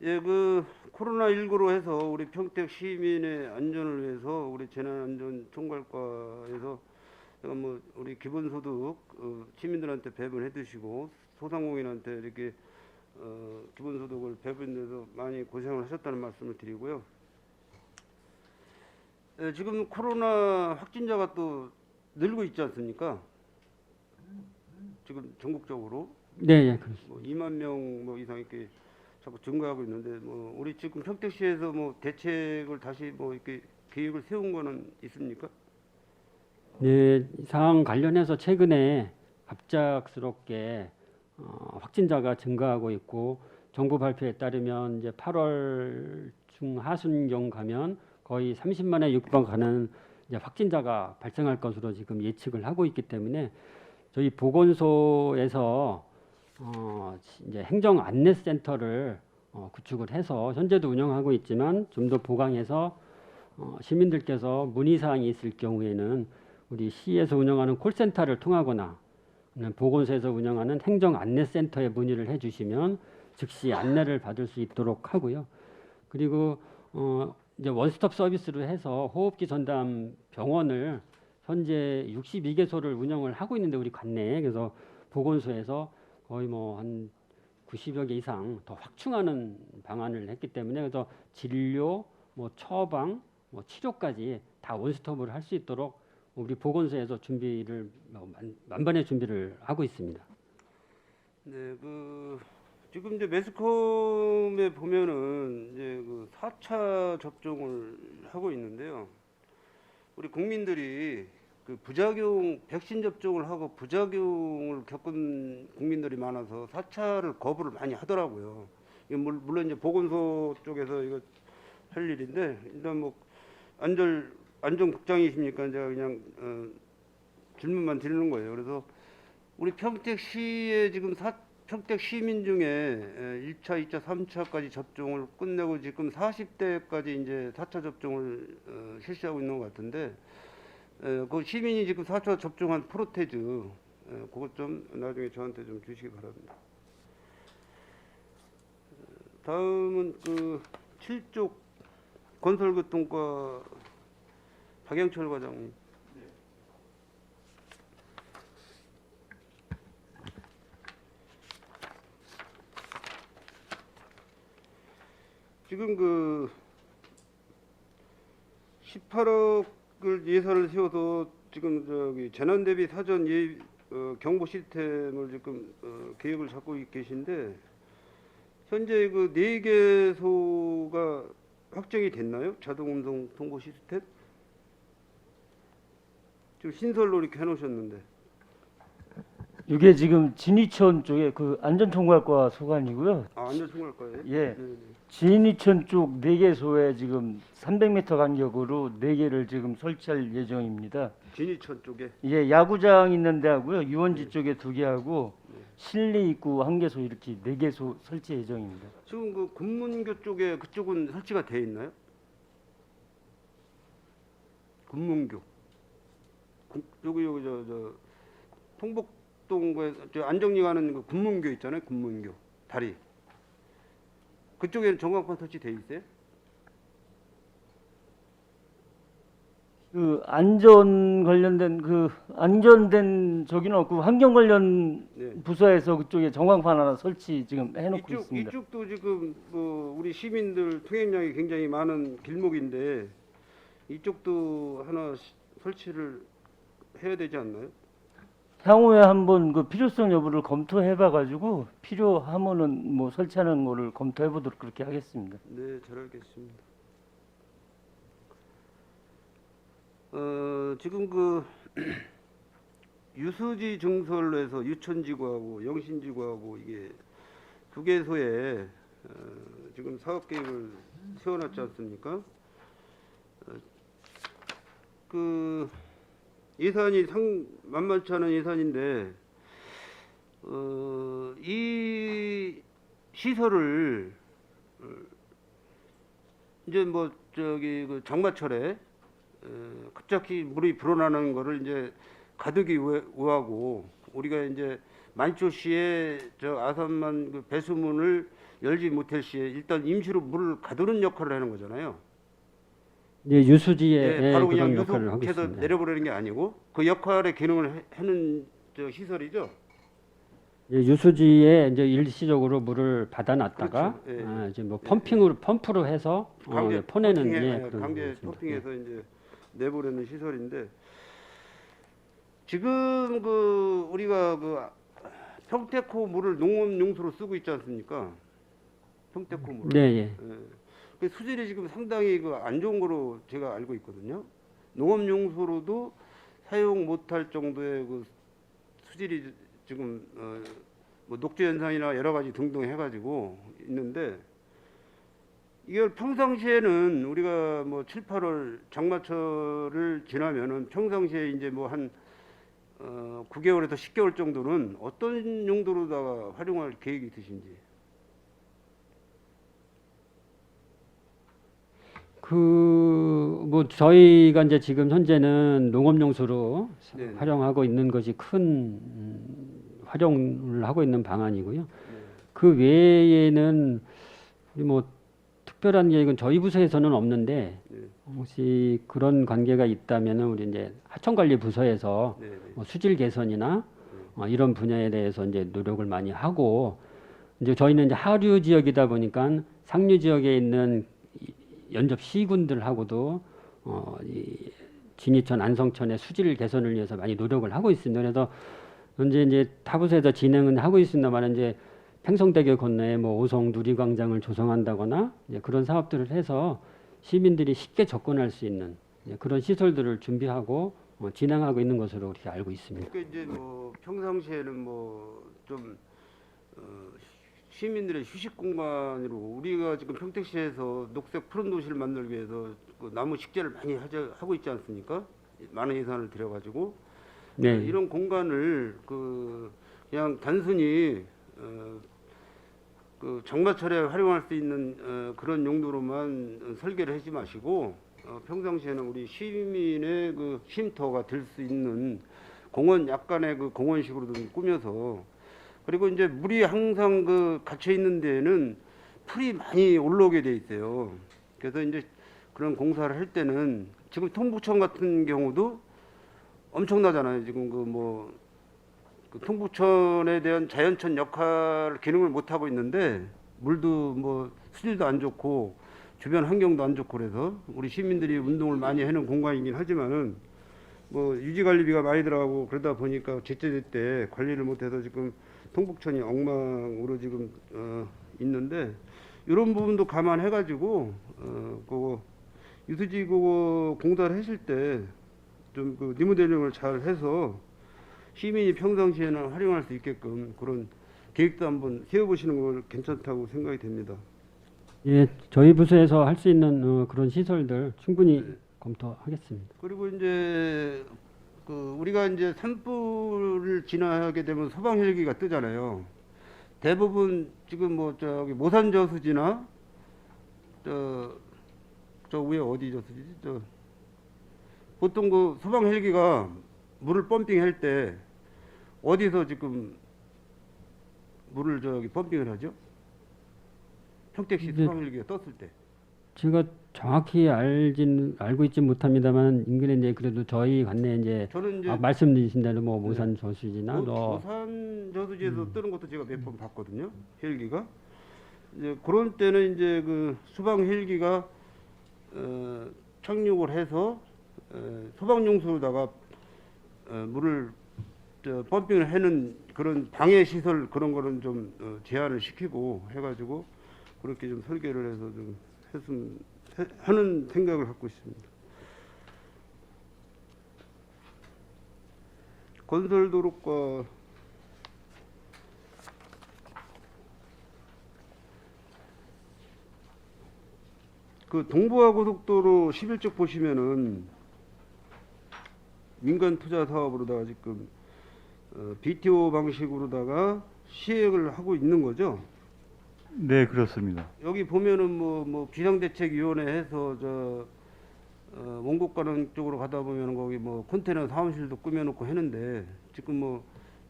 Speaker 3: 예, 코로나19로 해서 우리 평택 시민의 안전을 위해서 우리 재난안전 총괄과에서 제가 뭐 우리 기본소득 시민들한테 배분해 주시고 소상공인한테 이렇게 기본소득을 배분해서 많이 고생을 하셨다는 말씀을 드리고요. 예, 지금 코로나 확진자가 또 늘고 있지 않습니까? 지금 전국적으로
Speaker 2: 네, 예, 그렇습니다.
Speaker 3: 뭐 2만 명 뭐 이상 이렇게 자꾸 증가하고 있는데 뭐 우리 지금 평택시에서 뭐 대책을 다시 뭐 이렇게 계획을 세운 거는 있습니까?
Speaker 2: 네, 이 사항 관련해서 최근에 갑작스럽게 확진자가 증가하고 있고 정부 발표에 따르면 이제 8월 중 하순경 가면 거의 30만에 육박하는 이제 확진자가 발생할 것으로 지금 예측을 하고 있기 때문에 저희 보건소에서 이제 행정 안내센터를 구축을 해서 현재도 운영하고 있지만 좀 더 보강해서 시민들께서 문의 사항이 있을 경우에는 우리 시에서 운영하는 콜센터를 통하거나 보건소에서 운영하는 행정 안내센터에 문의를 해주시면 즉시 안내를 받을 수 있도록 하고요. 그리고 이제 원스톱 서비스로 해서 호흡기 전담 병원을 현재 62개소를 운영을 하고 있는데 우리 관내에 그래서 보건소에서 거의 뭐 한 90여 개 이상 더 확충하는 방안을 했기 때문에 그래서 진료, 뭐 처방, 뭐 치료까지 다 원스톱을 할 수 있도록 우리 보건소에서 준비를 만반의 준비를 하고 있습니다.
Speaker 3: 네, 지금 이제 매스컴에 보면은 이제 4차 접종을 하고 있는데요. 우리 국민들이 부작용 백신 접종을 하고 부작용을 겪은 국민들이 많아서 4차를 거부를 많이 하더라고요. 이게 물론 이제 보건소 쪽에서 이거 할 일인데 일단 뭐 안전국장이시니까 제가 그냥 질문만 드리는 거예요. 그래서 우리 평택시에 지금 평택 시민 중에 1차, 2차, 3차까지 접종을 끝내고 지금 40대까지 이제 4차 접종을 실시하고 있는 것 같은데 그 시민이 지금 4차 접종한 프로테즈 그것 좀 나중에 저한테 좀 주시기 바랍니다. 다음은 7쪽 건설교통과 박영철 과장님. 지금 18억을 예산을 세워서 지금 재난 대비 사전 경보 시스템을 지금 계획을 잡고 계신데 현재 4개소가 확정이 됐나요? 자동 음성 통보 시스템? 지금 신설로 이렇게 해놓으셨는데.
Speaker 4: 이게 지금 진이천 쪽에 안전통과과 소관이고요.
Speaker 3: 안전통과과예요?
Speaker 4: 예.
Speaker 3: 네.
Speaker 4: 진이천 쪽 4개소에 지금 300m 간격으로 4개를 지금 설치할 예정입니다.
Speaker 3: 진이천 쪽에.
Speaker 4: 예, 야구장 있는 데하고요. 유원지 쪽에 2개 하고 실내 입구 1개소 이렇게 4개소 설치 예정입니다.
Speaker 3: 지금 금문교 쪽에 그쪽은 설치가 돼 있나요? 금문교. 여기 통복동에 안정리 가는 금문교 있잖아요. 금문교 다리. 그쪽에는 전광판 설치돼 있어요?
Speaker 4: 안전 관련된 안전된 저기는 없고 환경 관련
Speaker 3: 네.
Speaker 4: 부서에서 그쪽에 전광판 하나 설치 지금 해놓고 있습니다.
Speaker 3: 이쪽도 지금 우리 시민들 통행량이 굉장히 많은 길목인데 이쪽도 하나 설치를 해야 되지 않나요?
Speaker 4: 향후에 한번 필요성 여부를 검토해봐가지고 필요하면은 뭐 설치하는 거를 검토해보도록 그렇게 하겠습니다.
Speaker 3: 네, 잘 알겠습니다. 지금 유수지 증설에서 유천지구하고 영신지구하고 이게 2개소에 지금 사업 계획을 세워놨지 않습니까? 예산이 만만치 않은 예산인데 이 시설을 이제 장마철에 갑자기 물이 불어나는 거를 이제 가두기 위하고 우리가 이제 만초시에 아산만 배수문을 열지 못할 시에 일단 임시로 물을 가두는 역할을 하는 거잖아요.
Speaker 2: 예, 유수지에
Speaker 3: 바로
Speaker 2: 그런
Speaker 3: 그냥
Speaker 2: 역할을 하고
Speaker 3: 유속해서
Speaker 2: 있습니다.
Speaker 3: 내려버리는 게 아니고 그 역할의 기능을 하는 시설이죠.
Speaker 2: 예, 유수지에 이제 일시적으로 물을 받아놨다가
Speaker 3: 그렇죠. 예.
Speaker 2: 이제 뭐 펌프로 해서 퍼내는 그런
Speaker 3: 강제
Speaker 2: 거였습니다.
Speaker 3: 펌핑해서 이제 내보내는 시설인데 지금 우리가 평택호 물을 농업용수로 쓰고 있지 않습니까? 평택호 물을.
Speaker 2: 네, 예.
Speaker 3: 그 수질이 지금 상당히 안 좋은 거로 제가 알고 있거든요. 농업용수로도 사용 못할 정도의 수질이 지금 뭐 녹조 현상이나 여러 가지 등등 해가지고 있는데 이걸 평상시에는 우리가 뭐 7, 8월 장마철을 지나면은 평상시에 이제 뭐 한 9개월에서 10개월 정도는 어떤 용도로다가 활용할 계획이 있으신지.
Speaker 2: 뭐 저희가 이제 지금 현재는 농업용수로
Speaker 3: 네.
Speaker 2: 활용하고 있는 것이 큰 활용을 하고 있는 방안이고요. 그 외에는 뭐 특별한 계획은 저희 부서에서는 없는데
Speaker 3: 네.
Speaker 2: 혹시 그런 관계가 있다면은 우리 이제 하천관리 부서에서
Speaker 3: 네, 네.
Speaker 2: 뭐 수질 개선이나 이런 분야에 대해서 이제 노력을 많이 하고 이제 저희는 이제 하류 지역이다 보니까 상류 지역에 있는 연접 시군들하고도 이 진이천, 안성천의 수질 개선을 위해서 많이 노력을 하고 있습니다. 그래서 현재 이제 타부서에서 진행은 하고 있습니다만 이제 팽성대교 건너에 뭐 오송 누리광장을 조성한다거나 이제 그런 사업들을 해서 시민들이 쉽게 접근할 수 있는 그런 시설들을 준비하고 진행하고 있는 것으로 그렇게 알고 있습니다.
Speaker 3: 그러니까 이제 뭐 평상시에는 뭐좀 시민들의 휴식 공간으로 우리가 지금 평택시에서 녹색 푸른 도시를 만들기 위해서 그 나무 식재를 많이 하고 있지 않습니까? 많은 예산을 들여가지고
Speaker 2: 네.
Speaker 3: 이런 공간을 그냥 단순히 그 장마철에 활용할 수 있는 그런 용도로만 설계를 하지 마시고 평상시에는 우리 시민의 그 쉼터가 될 수 있는 공원 약간의 그 공원식으로 좀 꾸며서 그리고 이제 물이 항상 그 갇혀 있는 데에는 풀이 많이 올라오게 돼 있어요. 그래서 이제 그런 공사를 할 때는 지금 통부천 같은 경우도 엄청나잖아요. 지금 그 통부천에 대한 자연천 역할 기능을 못 하고 있는데 물도 뭐 수질도 안 좋고 주변 환경도 안 좋고 그래서 우리 시민들이 운동을 많이 하는 공간이긴 하지만은 뭐 유지 관리비가 많이 들어가고 그러다 보니까 제때제때 관리를 못해서 지금 통북천이 엉망으로 지금 있는데 이런 부분도 감안해가지고 그거 유수지 그거 공사를 하실 때 좀 그 리모델링을 잘 해서 시민이 평상시에는 활용할 수 있게끔 그런 계획도 한번 세워보시는 걸 괜찮다고 생각이 됩니다.
Speaker 2: 예, 저희 부서에서 할 수 있는 그런 시설들 충분히 검토하겠습니다.
Speaker 3: 그리고 이제 그 우리가 이제 산불을 진화하게 되면 소방 헬기가 뜨잖아요. 대부분 지금 뭐 저기 모산 저수지나 저 위에 어디 저수지지? 저 보통 그 소방 헬기가 물을 펌핑할 때 어디서 지금 물을 저기 펌핑을 하죠? 평택시
Speaker 2: 이제
Speaker 3: 소방 헬기가 떴을 때.
Speaker 2: 제가 정확히 알고 있지 못합니다만 인근에 이제 그래도 저희 관내 이제
Speaker 3: 저는 이제
Speaker 2: 말씀드리신 대로 뭐 모산 저수지나
Speaker 3: 모산 저수지에서 뜨는 것도 제가 몇 번 봤거든요. 헬기가. 이제 그런 때는 이제 그 소방 헬기가 착륙을 해서 소방용수로다가 물을 펌핑을 하는 그런 방해 시설 그런 거는 좀 제한을 시키고 해가지고 그렇게 좀 설계를 해서 좀 했으면 하는 생각을 갖고 있습니다. 건설도로과 그 동부화 고속도로 11쪽 보시면은 민간 투자 사업으로다가 지금 BTO 방식으로다가 시행을 하고 있는 거죠.
Speaker 5: 네, 그렇습니다.
Speaker 3: 여기 보면은 뭐 비상대책위원회 해서 저 원곡가는 쪽으로 가다 보면은 거기 뭐 컨테이너 사무실도 꾸며놓고 했는데 지금 뭐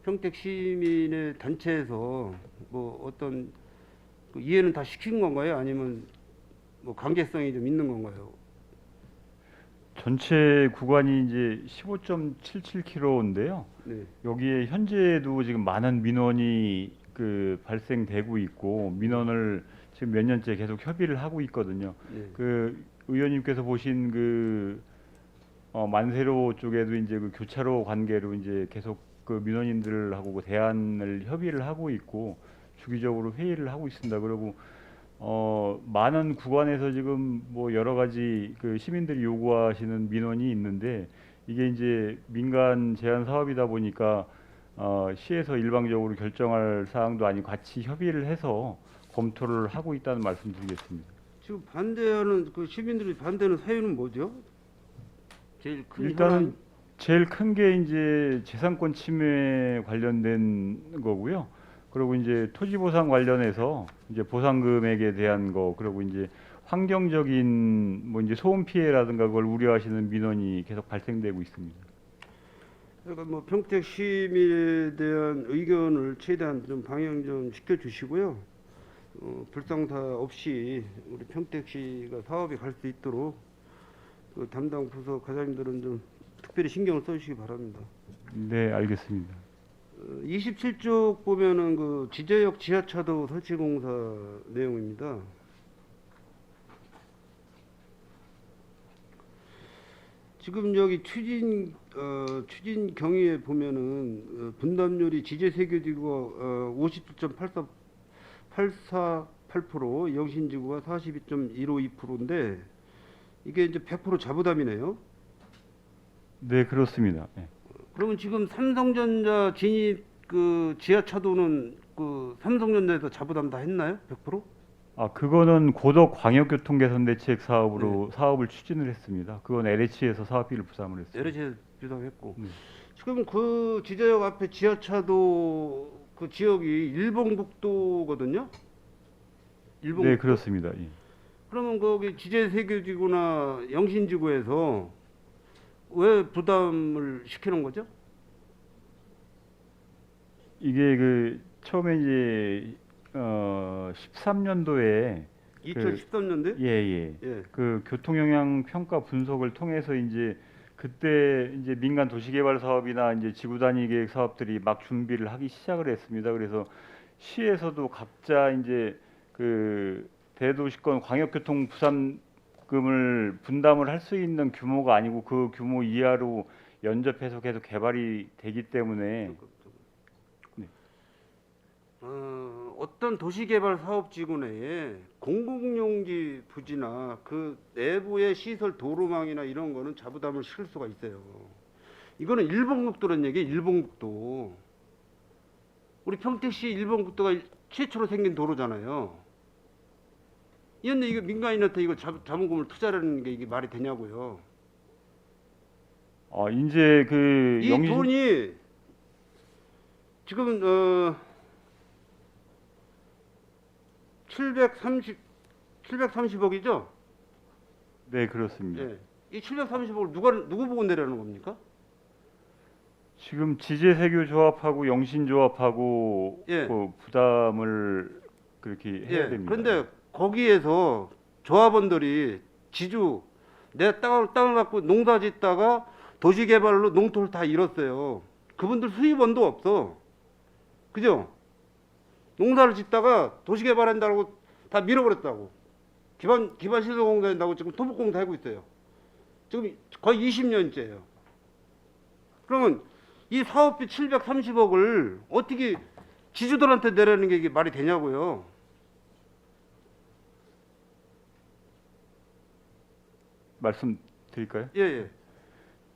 Speaker 3: 평택 시민의 단체에서 뭐 어떤 그 이해는 다 시킨 건가요? 아니면 뭐 관계성이 좀 있는 건가요?
Speaker 5: 전체 구간이 이제 15.77km인데요.
Speaker 3: 네.
Speaker 5: 여기에 현재도 지금 많은 민원이 그 발생되고 있고 민원을 지금 몇 년째 계속 협의를 하고 있거든요.
Speaker 3: 네.
Speaker 5: 그 의원님께서 보신 그 만세로 쪽에도 이제 그 교차로 관계로 이제 계속 그 민원인들하고 그 대안을 협의를 하고 있고 주기적으로 회의를 하고 있습니다. 그리고 많은 구간에서 지금 뭐 여러 가지 그 시민들이 요구하시는 민원이 있는데 이게 이제 민간 제한 사업이다 보니까 시에서 일방적으로 결정할 사항도 아니고 같이 협의를 해서 검토를 하고 있다는 말씀드리겠습니다.
Speaker 3: 지금 반대하는 그 시민들이 반대하는 사유는 뭐죠? 제일 큰
Speaker 5: 일단은
Speaker 3: 현안?
Speaker 5: 제일 큰 게 이제 재산권 침해 관련된 거고요. 그리고 이제 토지 보상 관련해서 이제 보상 금액에 대한 거 그리고 이제 환경적인 뭐 이제 소음 피해라든가 그걸 우려하시는 민원이 계속 발생되고 있습니다.
Speaker 3: 그러니까 뭐 평택 시민에 대한 의견을 최대한 좀 방영 좀 시켜주시고요. 불상사 없이 우리 평택시가 사업이 갈 수 있도록 그 담당 부서 과장님들은 좀 특별히 신경을 써주시기 바랍니다.
Speaker 5: 네, 알겠습니다.
Speaker 3: 27쪽 보면은 그 지제역 지하차도 설치 공사 내용입니다. 지금 여기 추진 경위에 보면은 분담률이 지제세교지구가 57.848%, 영신지구가 42.152%인데 이게 이제 100% 자부담이네요.
Speaker 5: 네, 그렇습니다. 예.
Speaker 3: 그러면 지금 삼성전자 진입 그 지하차도는 그 삼성전자에서 자부담 다 했나요? 100%?
Speaker 5: 아, 그거는 고덕 광역교통개선대책 사업으로 사업을 추진을 했습니다. 그건 LH에서 사업비를 부담을 했습니다.
Speaker 3: LH에 부담했고.
Speaker 5: 네.
Speaker 3: 지금 그 지자역 앞에 지하차도 그 지역이 일본국도거든요.
Speaker 5: 네, 그렇습니다. 예.
Speaker 3: 그러면 거기 지제세교지구나 영신지구에서 왜 부담을 시키는 거죠?
Speaker 5: 이게 그 처음에 이제 13년도에
Speaker 3: 2013년도에?
Speaker 5: 예.
Speaker 3: 예.
Speaker 5: 그 교통 영향 평가 분석을 통해서 이제 그때 이제 민간 도시개발 사업이나 이제 지구 단위 계획 사업들이 막 준비를 하기 시작을 했습니다. 그래서 시에서도 각자 이제 그 대도시권 광역교통 부담금을 분담을 할 수 있는 규모가 아니고 그 규모 이하로 연접해서 계속 개발이 되기 때문에
Speaker 3: 어떤 도시개발 사업지구 내에 공공용지 부지나 그 내부의 시설 도로망이나 이런 거는 자부담을 실을 수가 있어요. 이거는 일본국도라는 얘기예요. 일본국도. 우리 평택시 일본국도가 최초로 생긴 도로잖아요. 이런데 이거 민간인한테 이거 자본금을 투자하는 게 이게 말이 되냐고요.
Speaker 5: 이제 그
Speaker 3: 이 돈이 지금 730억이죠?
Speaker 5: 네, 그렇습니다.
Speaker 3: 예. 이 730억을 누구 보고 내려는 겁니까?
Speaker 5: 지금 지제세교 조합하고 영신 조합하고
Speaker 3: 예.
Speaker 5: 그 부담을 그렇게 해야 됩니다.
Speaker 3: 그런데 거기에서 조합원들이 지주 내 땅을 갖고 농사 짓다가 도시개발로 농토를 다 잃었어요. 그분들 수입원도 없어. 그죠? 농사를 짓다가 도시개발한다고 다 밀어버렸다고. 기반 시설공사 한다고 지금 토목공사 하고 있어요. 지금 거의 20년째예요. 그러면 이 사업비 730억을 어떻게 지주들한테 내라는 게 이게 말이 되냐고요.
Speaker 5: 말씀드릴까요?
Speaker 3: 예.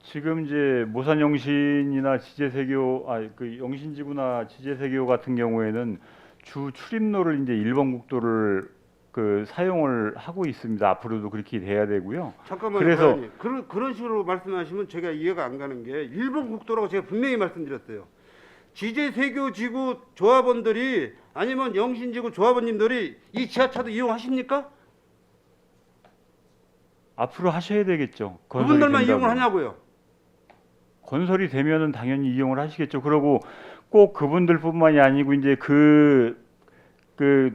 Speaker 5: 지금 이제 모산 영신이나 지제세교 그 영신지구나 지제세교 같은 경우에는 주 출입로를 이제 일본 국도를 그 사용을 하고 있습니다. 앞으로도 그렇게 돼야 되고요.
Speaker 3: 잠깐만요.
Speaker 5: 그래서
Speaker 3: 과장님. 그런 식으로 말씀하시면 제가 이해가 안 가는 게 일본 국도라고 제가 분명히 말씀드렸어요. 지제세교 지구 조합원들이 아니면 영신지구 조합원님들이 이 지하차도 이용하십니까?
Speaker 5: 앞으로 하셔야 되겠죠. 건설이
Speaker 3: 그분들만
Speaker 5: 된다면.
Speaker 3: 이용을 하냐고요.
Speaker 5: 건설이 되면은 당연히 이용을 하시겠죠. 그리고 꼭 그분들뿐만이 아니고 이제 그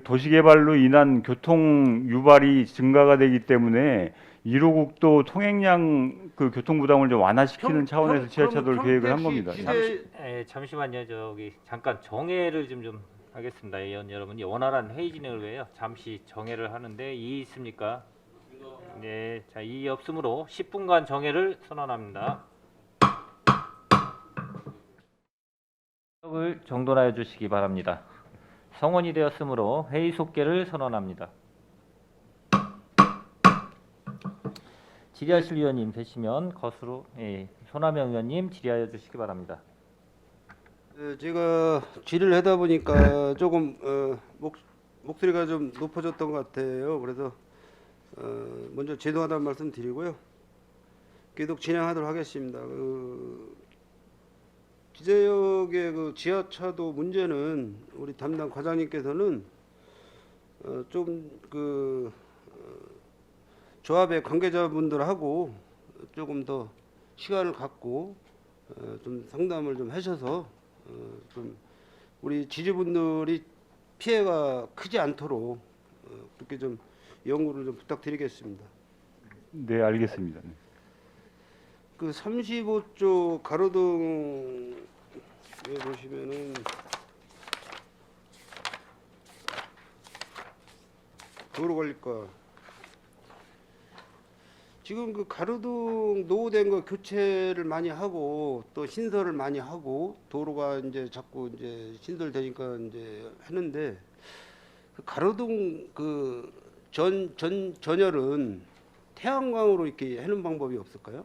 Speaker 5: 도시개발로 인한 교통 유발이 증가가 되기 때문에 1호국도 통행량 그 교통 부담을 좀 완화시키는 차원에서 지하차도를 계획을 한 겁니다.
Speaker 1: 잠시만요. 저기 잠깐 정회를 좀 하겠습니다. 의원 여러분, 원활한 회의 진행을 위해요. 잠시 정회를 하는데 이의 있습니까? 네, 자, 이의 없으므로 10분간 정회를 선언합니다. 을 정돈하여 주시기 바랍니다. 성원이 되었으므로 회의 속개를 선언합니다. 질의하실 위원님 되시면 거수로 손하명 의원님 질의하여 주시기 바랍니다.
Speaker 3: 제가 질의를 하다 보니까 조금 목소리가 좀 높아졌던 것 같아요. 그래서 먼저 죄송하다는 말씀 드리고요. 계속 진행하도록 하겠습니다. 지제역의 그 지하차도 문제는 우리 담당 과장님께서는 좀 조합의 관계자분들하고 조금 더 시간을 갖고 좀 상담을 좀 하셔서 좀 우리 지주분들이 피해가 크지 않도록 그렇게 좀 연구를 좀 부탁드리겠습니다.
Speaker 5: 네, 알겠습니다. 네.
Speaker 3: 그 35조 가로등에 보시면은 도로관리과 지금 그 가로등 노후된 거 교체를 많이 하고 또 신설을 많이 하고 도로가 이제 자꾸 이제 신설되니까 이제 하는데 그 가로등 그 전열은 태양광으로 이렇게 해는 방법이 없을까요?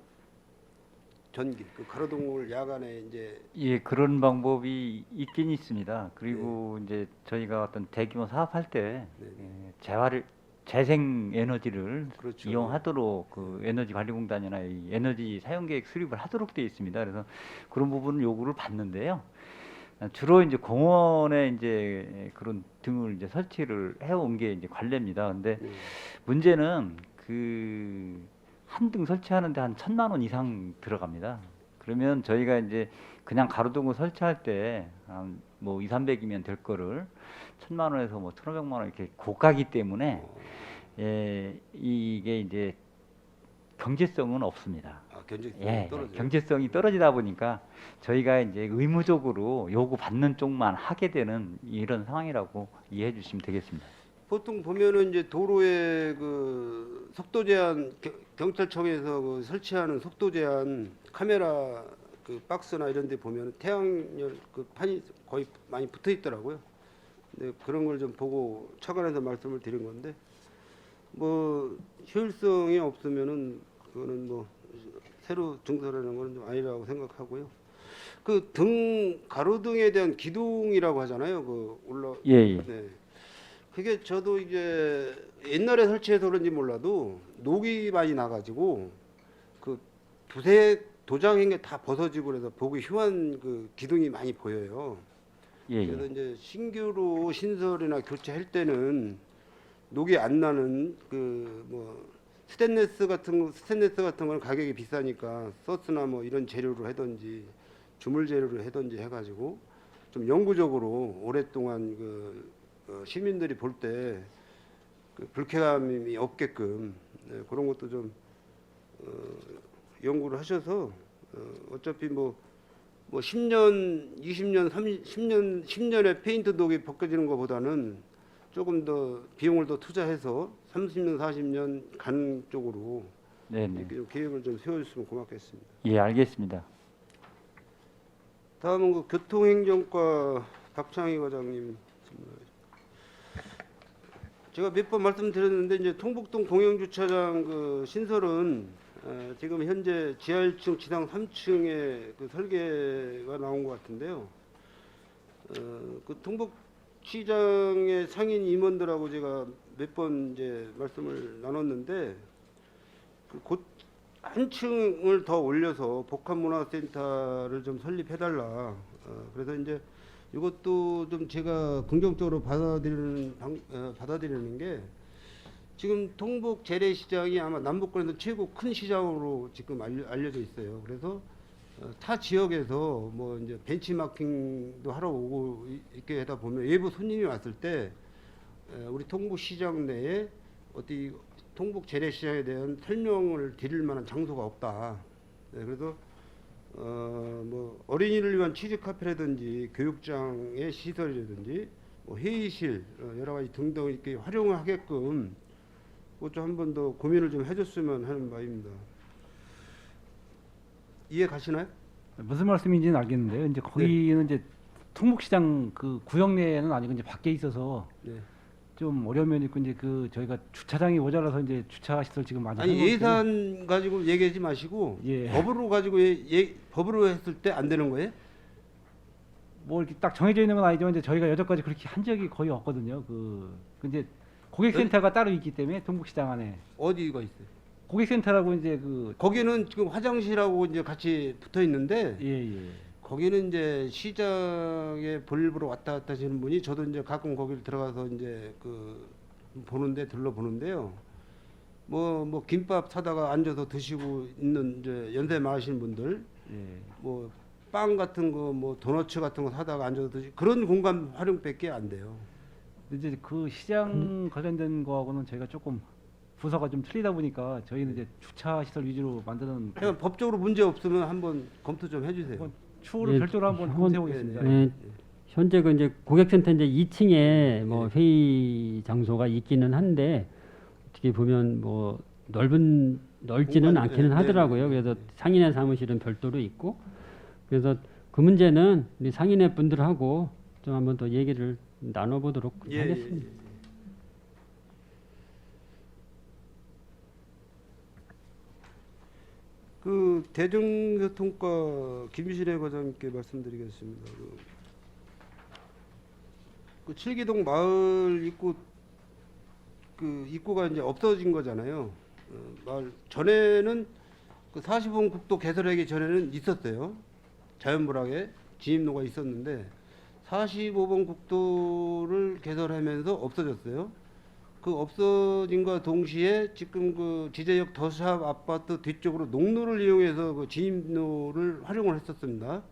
Speaker 3: 전기 그 가로등을 야간에 이제
Speaker 6: 예, 그런 방법이 있긴 있습니다. 그리고 이제 저희가 어떤 대규모 사업할 때
Speaker 3: 네.
Speaker 6: 재생 에너지를
Speaker 3: 그렇죠.
Speaker 6: 이용하도록 그 에너지관리공단이나 이 에너지 사용계획 수립을 하도록 되어 있습니다. 그래서 그런 부분은 요구를 받는데요. 주로 이제 공원에 이제 그런 등을 이제 설치를 해온 게 이제 관례입니다. 근데
Speaker 3: 네.
Speaker 6: 문제는 그 한 등 설치하는데 한 1,000만 원 이상 들어갑니다. 그러면 저희가 이제 그냥 가로등을 설치할 때 한 뭐 2, 300이면 될 거를 1,000만 원에서 뭐 1,500만 원 이렇게 고가기 때문에 이게 이제 경제성은 없습니다.
Speaker 3: 경제성이
Speaker 6: 예,
Speaker 3: 떨어져요.
Speaker 6: 경제성이 떨어지다 보니까 저희가 이제 의무적으로 요구 받는 쪽만 하게 되는 이런 상황이라고 이해해 주시면 되겠습니다.
Speaker 3: 보통 보면은 이제 도로에 그 속도 제한 경찰청에서 그 설치하는 속도 제한 카메라 그 박스나 이런 데 보면은 태양열 그 판이 거의 많이 붙어 있더라고요. 근데 그런 걸 좀 보고 착안해서 말씀을 드린 건데 뭐 효율성이 없으면은 그거는 뭐 새로 증설하는 거는 좀 아니라고 생각하고요. 그 등 가로등에 대한 기둥이라고 하잖아요. 그 올라
Speaker 6: 예, 예.
Speaker 3: 네. 그게 저도 이제 옛날에 설치해서 그런지 몰라도 녹이 많이 나가지고 그 두세 도장인 게 다 벗어지고 그래서 보기 흉한 그 기둥이 많이 보여요.
Speaker 6: 예,
Speaker 3: 그래서
Speaker 6: 예.
Speaker 3: 이제 신규로 신설이나 교체할 때는 녹이 안 나는 그 뭐 스테인리스 같은 건 가격이 비싸니까 서스나 뭐 이런 재료로 하든지 주물 재료로 하든지 해가지고 좀 영구적으로 오랫동안 시민들이 볼 때 그 불쾌감이 없게끔 그런 것도 좀 연구를 하셔서 어차피 뭐 10년, 20년, 10년에 페인트 녹이 벗겨지는 것보다는 조금 더 비용을 더 투자해서 30년, 40년 가는 쪽으로
Speaker 6: 네, 네.
Speaker 3: 이렇게 좀 계획을 좀 세워주시면 고맙겠습니다.
Speaker 6: 예, 알겠습니다.
Speaker 3: 다음은 그 교통행정과 박창희 과장님. 제가 몇 번 말씀드렸는데 이제 통북동 공영주차장 그 신설은 지금 현재 지하 1층, 지상 3층에 그 설계가 나온 것 같은데요. 그 통북시장의 상인 임원들하고 제가 몇 번 이제 말씀을 나눴는데 곧 한 층을 더 올려서 복합문화센터를 좀 설립해달라. 그래서 이제 이것도 좀 제가 긍정적으로 받아들이는 게 지금 통북 재래시장이 아마 남북권에서 최고 큰 시장으로 지금 알려져 있어요. 그래서 타 지역에서 뭐 이제 벤치마킹도 하러 오고 이렇게 하다 보면 외부 손님이 왔을 때 우리 통북시장 내에 어디 통북 재래시장에 대한 설명을 드릴 만한 장소가 없다. 그래서 뭐 어린이를 위한 취직 카페라든지 교육장의 시설이라든지 뭐 회의실 여러 가지 등등 이렇게 활용하게끔 그것 한 번 더 고민을 좀 해줬으면 하는 바입니다. 이해 가시나요?
Speaker 7: 무슨 말씀인지는 알겠는데요. 이제 거기는 이제 통북시장 그 구역 내에는 아니고 이제 밖에 있어서
Speaker 3: 네.
Speaker 7: 좀 어려운 면이 있고 이제 그 저희가 주차장이 모자라서 이제 주차 시설 지금 많이
Speaker 3: 아니
Speaker 7: 해놓은
Speaker 3: 예산 가지고 얘기하지 마시고
Speaker 7: 예.
Speaker 3: 법으로 가지고 법으로 했을 때 안 되는 거예요?
Speaker 7: 뭐 이렇게 딱 정해져 있는 건 아니지만 이제 저희가 여태까지 그렇게 한 적이 거의 없거든요. 그 이제 고객센터가 따로 있기 때문에 통북시장 안에
Speaker 3: 어디가 있어요?
Speaker 7: 고객센터라고 이제 그
Speaker 3: 거기는 지금 화장실하고 이제 같이 붙어 있는데
Speaker 7: 예.
Speaker 3: 거기는 이제 시장에 볼일보러 왔다 갔다 하시는 분이 저도 이제 가끔 거기를 들어가서 이제 둘러보는데요. 뭐 김밥 사다가 앉아서 드시고 있는 이제 연세 많으신 분들,
Speaker 7: 예.
Speaker 3: 뭐 빵 같은 거, 뭐 도너츠 같은 거 사다가 앉아서 드시 그런 공간 활용밖에 안 돼요.
Speaker 7: 근데 이제 그 시장 관련된 거하고는 저희가 조금 부서가 좀 틀리다 보니까 저희는 이제 주차 시설 위주로 만드는
Speaker 3: 그냥 법적으로 문제 없으면 한번 검토 좀 해주세요.
Speaker 7: 그건 추후로
Speaker 2: 예,
Speaker 7: 별도로 한번 검토해 보겠습니다.
Speaker 2: 네, 현재 그 이제 고객센터 이제 2층에 뭐
Speaker 3: 네.
Speaker 2: 회의 장소가 있기는 한데 어떻게 보면 뭐 넓은 넓지는
Speaker 3: 공간이-
Speaker 2: 않기는
Speaker 3: 네,
Speaker 2: 하더라고요.
Speaker 3: 네,
Speaker 2: 그래서
Speaker 3: 네.
Speaker 2: 상인회 사무실은 별도로 있고, 그래서 그 문제는 우리 상인회 분들하고 좀 한번 더 얘기를 나눠보도록
Speaker 3: 예,
Speaker 2: 하겠습니다.
Speaker 3: 예. 그 대중교통과 김신혜 과장님께 말씀드리겠습니다. 그 칠기동 마을 입구 그 입구가 이제 없어진 거잖아요. 마을 전에는 그 40번 국도 개설하기 전에는 있었어요. 자연불황에 진입로가 있었는데 45번 국도를 개설하면서 없어졌어요. 그 없어진과 동시에 지금 그 지제역 더샵 아파트 뒤쪽으로 농로를 이용해서 그 진입로를 활용을 했었습니다.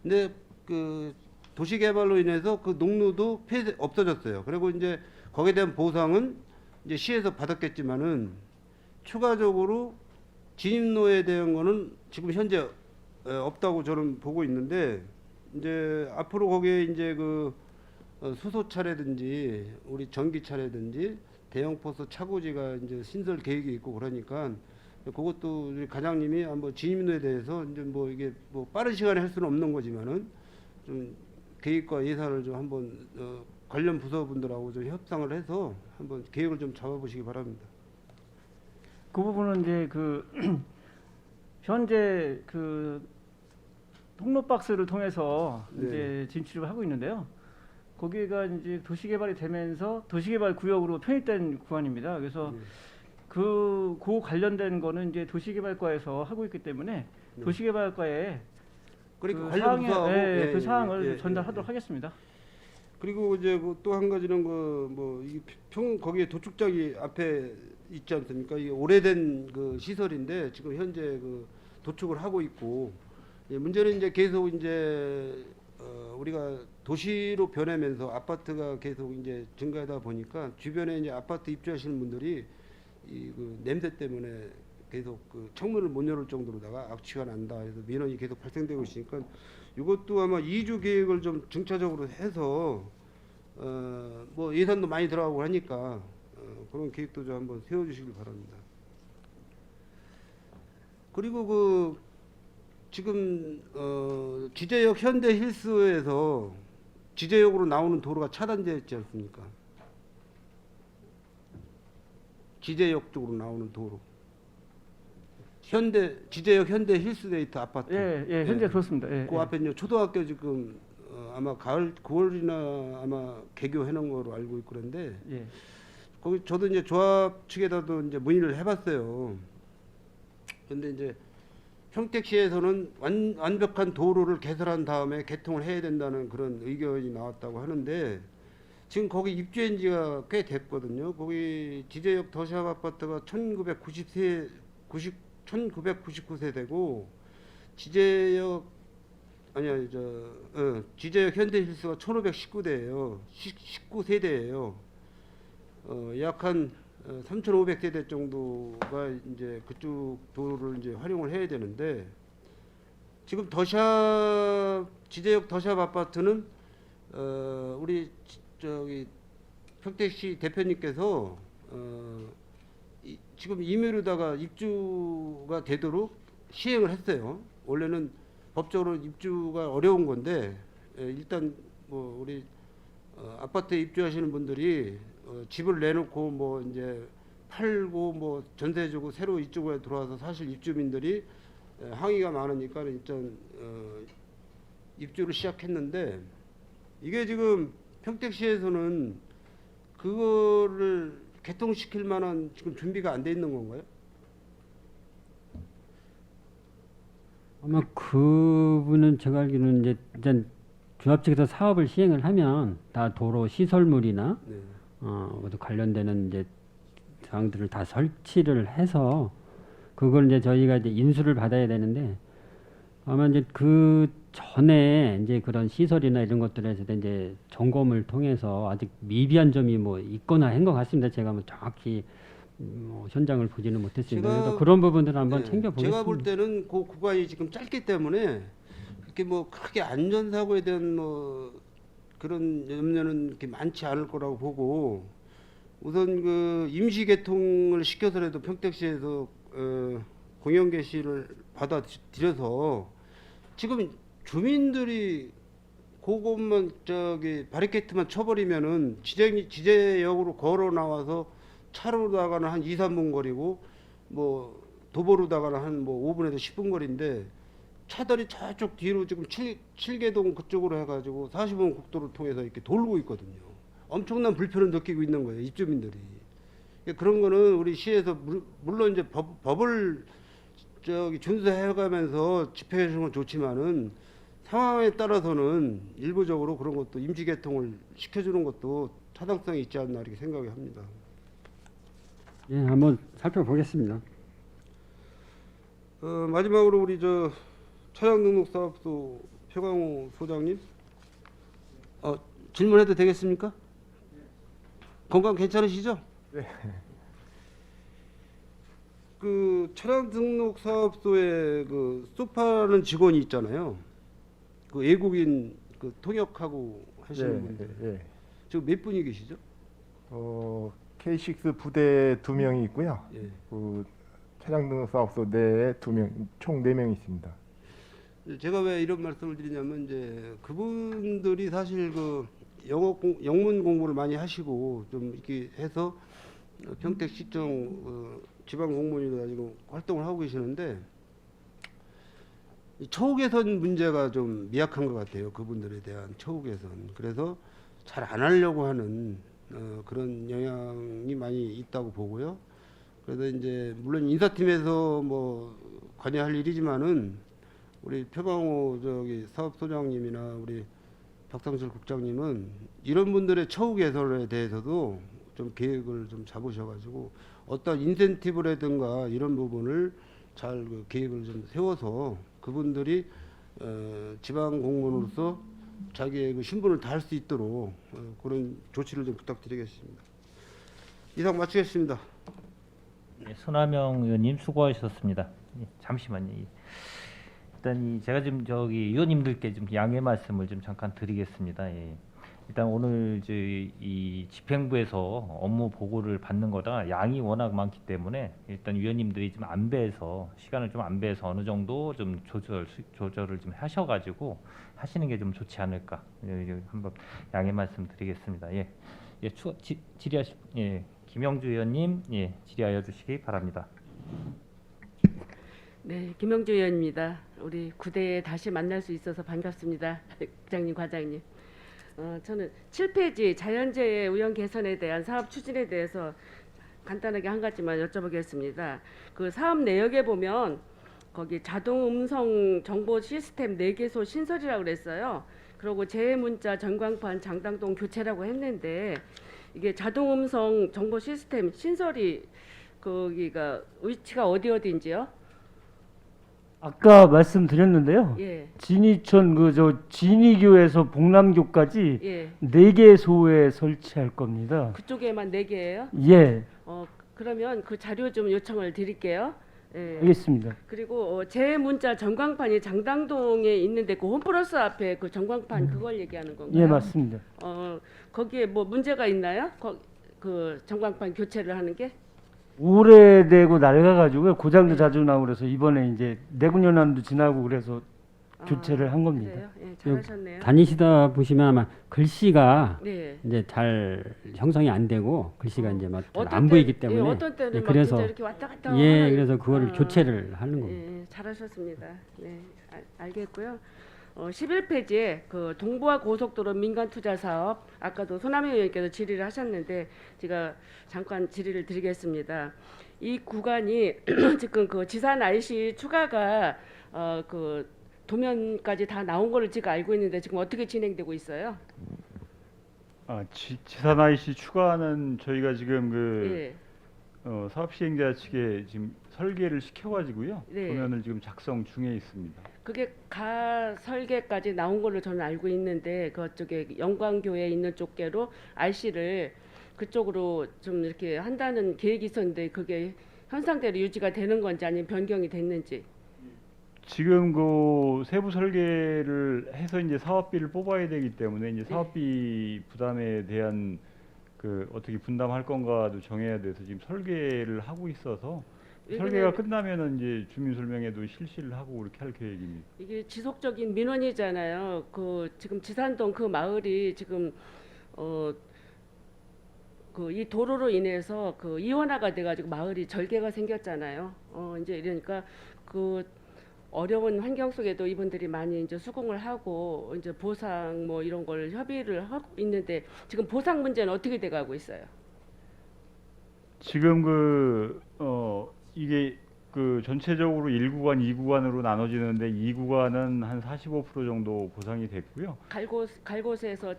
Speaker 3: 근데 그 도시개발로 인해서 그 농로도 없어졌어요. 그리고 이제 거기에 대한 보상은 이제 시에서 받았겠지만은 추가적으로 진입로에 대한 거는 지금 현재 없다고 저는 보고 있는데, 이제 앞으로 거기에 이제 그 수소차라든지 우리 전기차라든지 대형 버스 차고지가 이제 신설 계획이 있고 그러니까 그것도 우리 과장님이 한번 진입로에 대해서 이제 뭐 이게 뭐 빠른 시간에 할 수는 없는 거지만은 좀 계획과 예산을 좀 한번 관련 부서분들하고 좀 협상을 해서 한번 계획을 좀 잡아보시기 바랍니다.
Speaker 4: 그 부분은 이제 그 현재 그 통로 박스를 통해서
Speaker 3: 네.
Speaker 4: 이제 진출을 하고 있는데요. 거기가 이제 도시개발이 되면서 도시개발 구역으로 편입된 구간입니다. 그래서
Speaker 3: 네.
Speaker 4: 그 관련된 거는 이제 도시개발과에서 하고 있기 때문에
Speaker 3: 네.
Speaker 4: 도시개발과에
Speaker 3: 그러니까
Speaker 4: 그
Speaker 3: 관련 부서하고
Speaker 4: 그
Speaker 3: 예,
Speaker 4: 사항을
Speaker 3: 예, 예,
Speaker 4: 전달하도록
Speaker 3: 예.
Speaker 4: 하겠습니다.
Speaker 3: 그리고 이제 또 한 가지는 그 뭐 이 거기에 도축장이 앞에 있지 않습니까? 이게 오래된 그 시설인데 지금 현재 그 도축을 하고 있고, 문제는 이제 계속 이제 우리가 도시로 변하면서 아파트가 계속 이제 증가하다 보니까 주변에 이제 아파트 입주하시는 분들이 이 그 냄새 때문에 계속 그 창문을 못 열을 정도로다가 악취가 난다 해서 민원이 계속 발생되고 있으니까 이것도 아마 2주 계획을 좀 중차적으로 해서 뭐 예산도 많이 들어가고 하니까 그런 계획도 좀 한번 세워주시길 바랍니다. 그리고 그 지금 지제역 현대 힐스에서 지제역으로 나오는 도로가 차단되어 있지 않습니까? 지제역 쪽으로 나오는 도로. 지제역 현대 힐스데이트 아파트.
Speaker 4: 예, 현재 그렇습니다. 예,
Speaker 3: 그
Speaker 4: 예.
Speaker 3: 앞에 이제 초등학교 지금 아마 가을 9월이나 아마 개교해 놓은 거로 알고 있고 그런데
Speaker 4: 예.
Speaker 3: 거기 저도 이제 조합 측에다도 이제 문의를 해봤어요. 근데 이제 평택시에서는 완벽한 도로를 개설한 다음에 개통을 해야 된다는 그런 의견이 나왔다고 하는데 지금 거기 입주한 지가 꽤 됐거든요. 거기 지제역 더샵 아파트가 1999세대고 지제역 지제역 현대힐스가 1519대예요. 19세대예요. 약 한 3,500세대 정도가 이제 그쪽 도로를 이제 활용을 해야 되는데 지금 지제역 더샵 아파트는 우리 저기 평택시 대표님께서 지금 임의로다가 입주가 되도록 시행을 했어요. 원래는 법적으로 입주가 어려운 건데 일단 뭐 우리 아파트에 입주하시는 분들이 집을 내놓고 뭐 이제 팔고 뭐 전세 주고 새로 이쪽에 들어와서 사실 입주민들이 항의가 많으니까 일단 입주를 시작했는데 이게 지금 평택시에서는 그거를 개통시킬 만한 지금 준비가 안 돼 있는 건가요?
Speaker 2: 아마 그분은 제가 알기로는 이제 일단 조합 측에서 사업을 시행을 하면 다 도로 시설물이나
Speaker 3: 네.
Speaker 2: 모두 관련되는 이제 사항들을 다 설치를 해서 그걸 이제 저희가 이제 인수를 받아야 되는데 아마 이제 그 전에 이제 그런 시설이나 이런 것들에서 이제 점검을 통해서 아직 미비한 점이 뭐 있거나 한 것 같습니다. 제가 뭐 정확히 뭐 현장을 보지는 못했습니다.
Speaker 3: 제가-
Speaker 2: 그래서 그런 부분들을 한번
Speaker 3: 네,
Speaker 2: 챙겨보겠습니다.
Speaker 3: 제가 볼 때는 그 구간이 지금 짧기 때문에 이렇게 뭐 크게 안전사고에 대한 뭐 그런 염려는 이렇게 많지 않을 거라고 보고 우선 그 임시 개통을 시켜서라도 평택시에서 공영 개시를 받아들여서 지금 주민들이 그것만 바리케이트만 쳐버리면은 지제역으로 걸어 나와서 차로다가는 한 2, 3분 거리고 뭐 도보로다가는 한 뭐 5분에서 10분 거리인데 차들이 저쪽 뒤로 지금 7개동 그쪽으로 해가지고 40원 국도를 통해서 이렇게 돌고 있거든요. 엄청난 불편을 느끼고 있는 거예요, 입주민들이. 그런 거는 우리 시에서 물론 이제 법을 준수해가면서 집행해 주는 건 좋지만은 상황에 따라서는 일부적으로 그런 것도 임시 개통을 시켜주는 것도 타당성이 있지 않나 이렇게 생각을 합니다.
Speaker 2: 예, 한번 살펴보겠습니다.
Speaker 3: 마지막으로 우리 차량등록사업소 표광호 소장님, 질문해도 되겠습니까? 건강 괜찮으시죠?
Speaker 8: 네.
Speaker 3: 그 차량등록사업소에 그 소파라는 직원이 있잖아요. 그 외국인 그 통역하고 하시는 분들.
Speaker 8: 예.
Speaker 3: 지금 몇 분이 계시죠?
Speaker 8: K6 부대 2명이 있고요.
Speaker 3: 예.
Speaker 8: 그 차량 등록 사업소 내에 2명, 총 4명 있습니다.
Speaker 3: 제가 왜 이런 말씀을 드리냐면 이제 그분들이 사실 그 영문 공부를 많이 하시고 좀 이렇게 해서 평택시청 지방 공무원으로 가지고 활동을 하고 계시는데 이 처우 개선 문제가 좀 미약한 것 같아요. 그분들에 대한 처우 개선. 그래서 잘 안 하려고 하는 그런 영향이 많이 있다고 보고요. 그래서 이제 물론 인사팀에서 뭐 관여할 일이지만은 우리 표광호 사업소장님이나 우리 박상철 국장님은 이런 분들의 처우 개선에 대해서도 좀 계획을 좀 잡으셔가지고 어떤 인센티브라든가 이런 부분을 잘 그 계획을 좀 세워서 그분들이 지방 공무원으로서 자기의 그 신분을 다할 수 있도록 그런 조치를 좀 부탁드리겠습니다. 이상 마치겠습니다.
Speaker 1: 예, 손하명 의원님 수고하셨습니다. 예, 잠시만요. 일단 제가 지금 의원님들께 좀 양해 말씀을 좀 잠깐 드리겠습니다. 예. 일단 오늘 이 집행부에서 업무 보고를 받는 거다 양이 워낙 많기 때문에 일단 위원님들이 좀 안배해서 시간을 좀 안배해서 어느 정도 좀 조절을 좀 하셔가지고 하시는 게 좀 좋지 않을까 한번 양해 말씀드리겠습니다. 예, 김영주 의원님 질의하여 주시기 바랍니다.
Speaker 9: 네, 김영주 의원입니다. 우리 구대에 다시 만날 수 있어서 반갑습니다. 국장님, 과장님. 저는 7페이지 자연재해 우연 개선에 대한 사업 추진에 대해서 간단하게 한 가지만 여쭤보겠습니다. 그 사업 내역에 보면 거기 자동 음성 정보 시스템 4개소 신설이라고 그랬어요. 그리고 재해문자 전광판 장당동 교체라고 했는데 이게 자동 음성 정보 시스템 신설이 거기가 위치가 어디인지요?
Speaker 4: 아까 말씀드렸는데요.
Speaker 9: 예.
Speaker 4: 진이천 진이교에서 복남교까지
Speaker 9: 예.
Speaker 4: 4개소에 설치할 겁니다.
Speaker 9: 그쪽에만 4개예요?
Speaker 4: 예,
Speaker 9: 그러면 그 자료 좀 요청을 드릴게요. 예.
Speaker 4: 알겠습니다.
Speaker 9: 그리고 제 문자 전광판이 장당동에 있는데 그 홈플러스 앞에 그 전광판 그걸 얘기하는 건가요?
Speaker 4: 예, 맞습니다.
Speaker 9: 거기에 뭐 문제가 있나요? 그 전광판 교체를 하는 게?
Speaker 4: 오래되고 낡아가지고 고장도 자주 나고 그래서 이번에 이제 내구년한도 지나고 그래서 교체를 한 겁니다.
Speaker 9: 그래요? 예, 잘하셨네요.
Speaker 2: 다니시다 보시면 아마 글씨가
Speaker 9: 네.
Speaker 2: 이제 잘 형성이 안 되고 글씨가 이제 막 잘
Speaker 9: 어떤
Speaker 2: 안 보이기
Speaker 9: 때-
Speaker 2: 때문에
Speaker 9: 예, 어떤 때는 막
Speaker 2: 그래서
Speaker 9: 진짜 이렇게 왔다 갔다
Speaker 2: 예,
Speaker 9: 하는-
Speaker 2: 그래서 그거를
Speaker 9: 아,
Speaker 2: 교체를 하는 겁니다.
Speaker 9: 예, 잘하셨습니다. 네, 알겠고요. 11페이지에 그 동부와 고속도로 민간 투자 사업 아까도 손하명 의원께서 질의를 하셨는데 제가 잠깐 질의를 드리겠습니다. 이 구간이 지금 그 지산 IC 추가가 그 도면까지 다 나온 걸로 제가 알고 있는데 지금 어떻게 진행되고 있어요?
Speaker 5: 지산 IC 추가는 저희가 지금
Speaker 9: 예.
Speaker 5: 사업 시행자 측에 지금 설계를 시켜가지고요.
Speaker 9: 네.
Speaker 5: 도면을 지금 작성 중에 있습니다.
Speaker 9: 그게 가 설계까지 나온 걸로 저는 알고 있는데 그쪽에 영광교에 있는 쪽계로 RC를 그쪽으로 좀 이렇게 한다는 계획이 있었는데 그게 현상대로 유지가 되는 건지 아니면 변경이 됐는지.
Speaker 5: 지금 그 세부 설계를 해서 이제 사업비를 뽑아야 되기 때문에 이제 사업비 부담에 대한 그 어떻게 분담할 건가도 정해야 돼서 지금 설계를 하고 있어서 설계가 끝나면은 이제 주민 설명회도 실시를 하고 그렇게 할 계획입니다.
Speaker 9: 이게 지속적인 민원이잖아요. 그 지금 지산동 그 마을이 지금 그 이 도로로 인해서 그 이원화가 돼가지고 마을이 절개가 생겼잖아요. 이제 이러니까 그 어려운 환경 속에도 이분들이 많이 이제 수긍을 하고 이제 보상 뭐 이런 걸 협의를 하고 있는데 지금 보상 문제는 어떻게 돼가고 있어요?
Speaker 5: 지금 이게 그 전체적으로 1구간, 2구간으로 나눠지는데 2구간은 한 45% 정도 보상이 됐고요.
Speaker 9: 갈곳에서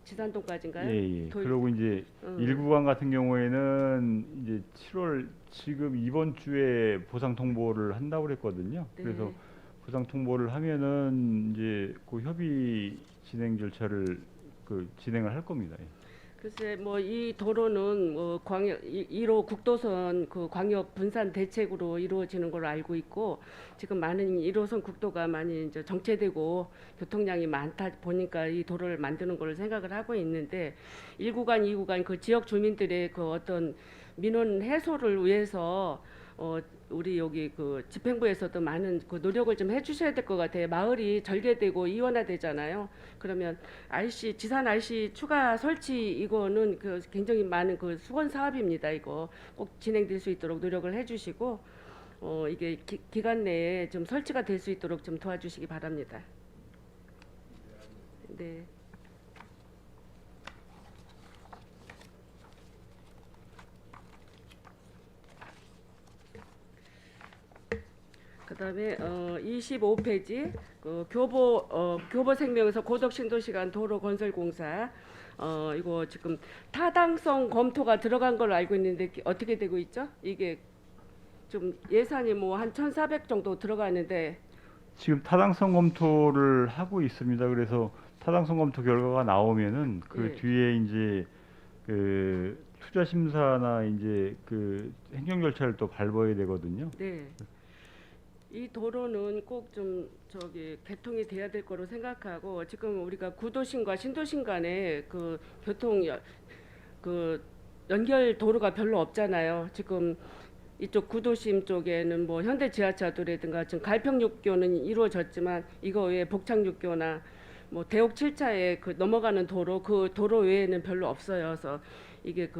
Speaker 9: 지산동까지인가요?
Speaker 5: 예.
Speaker 9: 돌-
Speaker 5: 그리고 이제 1구간 같은 경우에는 이제 7월 지금 이번 주에 보상 통보를 한다고 그랬거든요.
Speaker 9: 네.
Speaker 5: 그래서 보상 통보를 하면은 이제 그 협의 진행 절차를 진행을 할 겁니다. 예.
Speaker 9: 글쎄 뭐 이 도로는 뭐 광역 1호 국도선 그 광역 분산 대책으로 이루어지는 걸로 알고 있고 지금 많은 1호선 국도가 많이 이제 정체되고 교통량이 많다 보니까 이 도로를 만드는 걸로 생각을 하고 있는데 1구간, 2구간 그 지역 주민들의 그 어떤 민원 해소를 위해서 우리 여기 그 집행부에서도 많은 그 노력을 좀 해주셔야 될 것 같아요. 마을이 절개되고 이원화되잖아요. 그러면 지산 RC 추가 설치 이거는 그 굉장히 많은 그 수건 사업입니다. 이거 꼭 진행될 수 있도록 노력을 해주시고 이게 기간 내에 좀 설치가 될 수 있도록 좀 도와주시기 바랍니다. 네. 그다음에 25페이지 그 교보 생명에서 고덕 신도시간 도로 건설 공사 이거 지금 타당성 검토가 들어간 걸로 알고 있는데 어떻게 되고 있죠? 이게 좀 예산이 뭐 한 1,400 정도 들어가는데
Speaker 5: 지금 타당성 검토를 하고 있습니다. 그래서 타당성 검토 결과가 나오면은 그
Speaker 9: 네.
Speaker 5: 뒤에 이제 그 투자 심사나 이제 그 행정 절차를 또 밟아야 되거든요.
Speaker 9: 네. 이 도로는 꼭 좀 개통이 돼야 될 거로 생각하고 지금 우리가 구도심과 신도심 간에 그 그 연결 도로가 별로 없잖아요. 지금 이쪽 구도심 쪽에는 뭐 현대 지하차도라든가 지금 갈평육교는 이루어졌지만 이거 외에 복창육교나 뭐 대옥 7차에 그 넘어가는 도로 그 도로 외에는 별로 없어요. 그래서 이게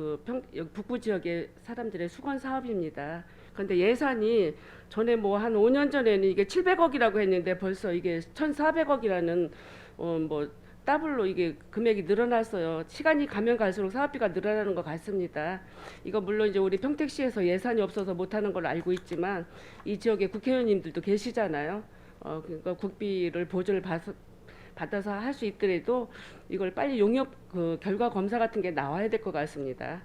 Speaker 9: 여기 북부 지역의 사람들의 수건 사업입니다. 그런데 예산이 전에 뭐 한 5년 전에는 이게 700억이라고 했는데 벌써 이게 1,400억이라는 뭐 더블로 이게 금액이 늘어났어요. 시간이 가면 갈수록 사업비가 늘어나는 것 같습니다. 이거 물론 이제 우리 평택시에서 예산이 없어서 못하는 걸로 알고 있지만 이 지역에 국회의원님들도 계시잖아요. 그러니까 국비를 보조를 받아서 할 수 있더라도 이걸 빨리 용역 그 결과 검사 같은 게 나와야 될 것 같습니다.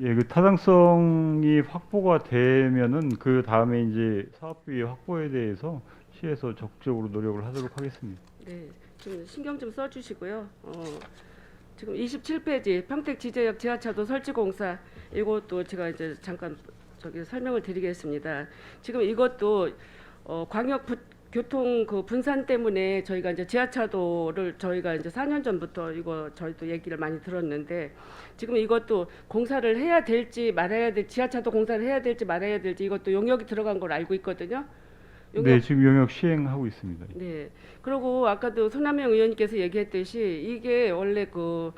Speaker 5: 예, 그 타당성이 확보가 되면은 그 다음에 이제 사업비 확보에 대해서 시에서 적극적으로 노력을 하도록 하겠습니다.
Speaker 9: 네, 좀 신경 좀 써주시고요. 지금 27페이지 평택 지제역 지하차도 설치 공사 이것도 제가 이제 잠깐 설명을 드리겠습니다. 지금 이것도 광역 교통 그 분산 때문에 저희가 이제 지하차도를 저희가 이제 4년 전부터 이거 저희도 얘기를 많이 들었는데 지금 이것도 공사를 해야 될지 말아야 될지 지하차도 공사를 해야 될지 말아야 될지 이것도 용역이 들어간 걸 알고 있거든요.
Speaker 5: 네, 지금 용역 시행하고 있습니다.
Speaker 9: 네. 그리고 아까도 손남영 의원님께서 얘기했듯이 이게 원래 그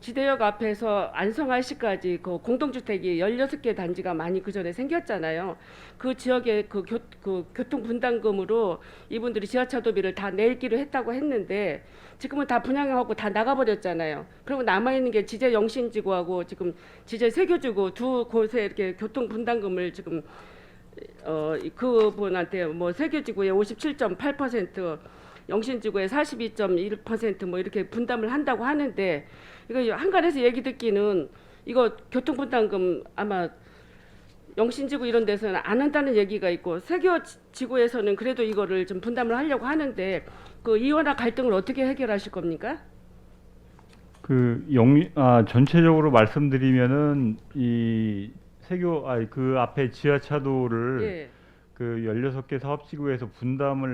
Speaker 9: 지대역 앞에서 안성RC까지 그 공동주택이 16개 단지가 많이 그 전에 생겼잖아요. 그 지역의 그 교통 분담금으로 이분들이 지하차도비를 다 내기로 했다고 했는데 지금은 다 분양하고 다 나가버렸잖아요. 그리고 남아있는 게 지제 영신지구하고 지금 지제 세교지구 두 곳에 이렇게 교통 분담금을 지금 그분한테 뭐 세교지구에 57.8%, 영신지구에 42.1% 뭐 이렇게 분담을 한다고 하는데 이거 한간에서 얘기 듣기는 이거 교통분담금 아마 영신지구 이런 데서는 안 한다는 얘기가 있고 세교지구에서는 그래도 이거를 좀 분담을 하려고 하는데 그 이원화 갈등을 어떻게 해결하실 겁니까?
Speaker 5: 전체적으로 말씀드리면은 이 그 앞에 지하차도를
Speaker 9: 예.
Speaker 5: 그 16개 사업지구에서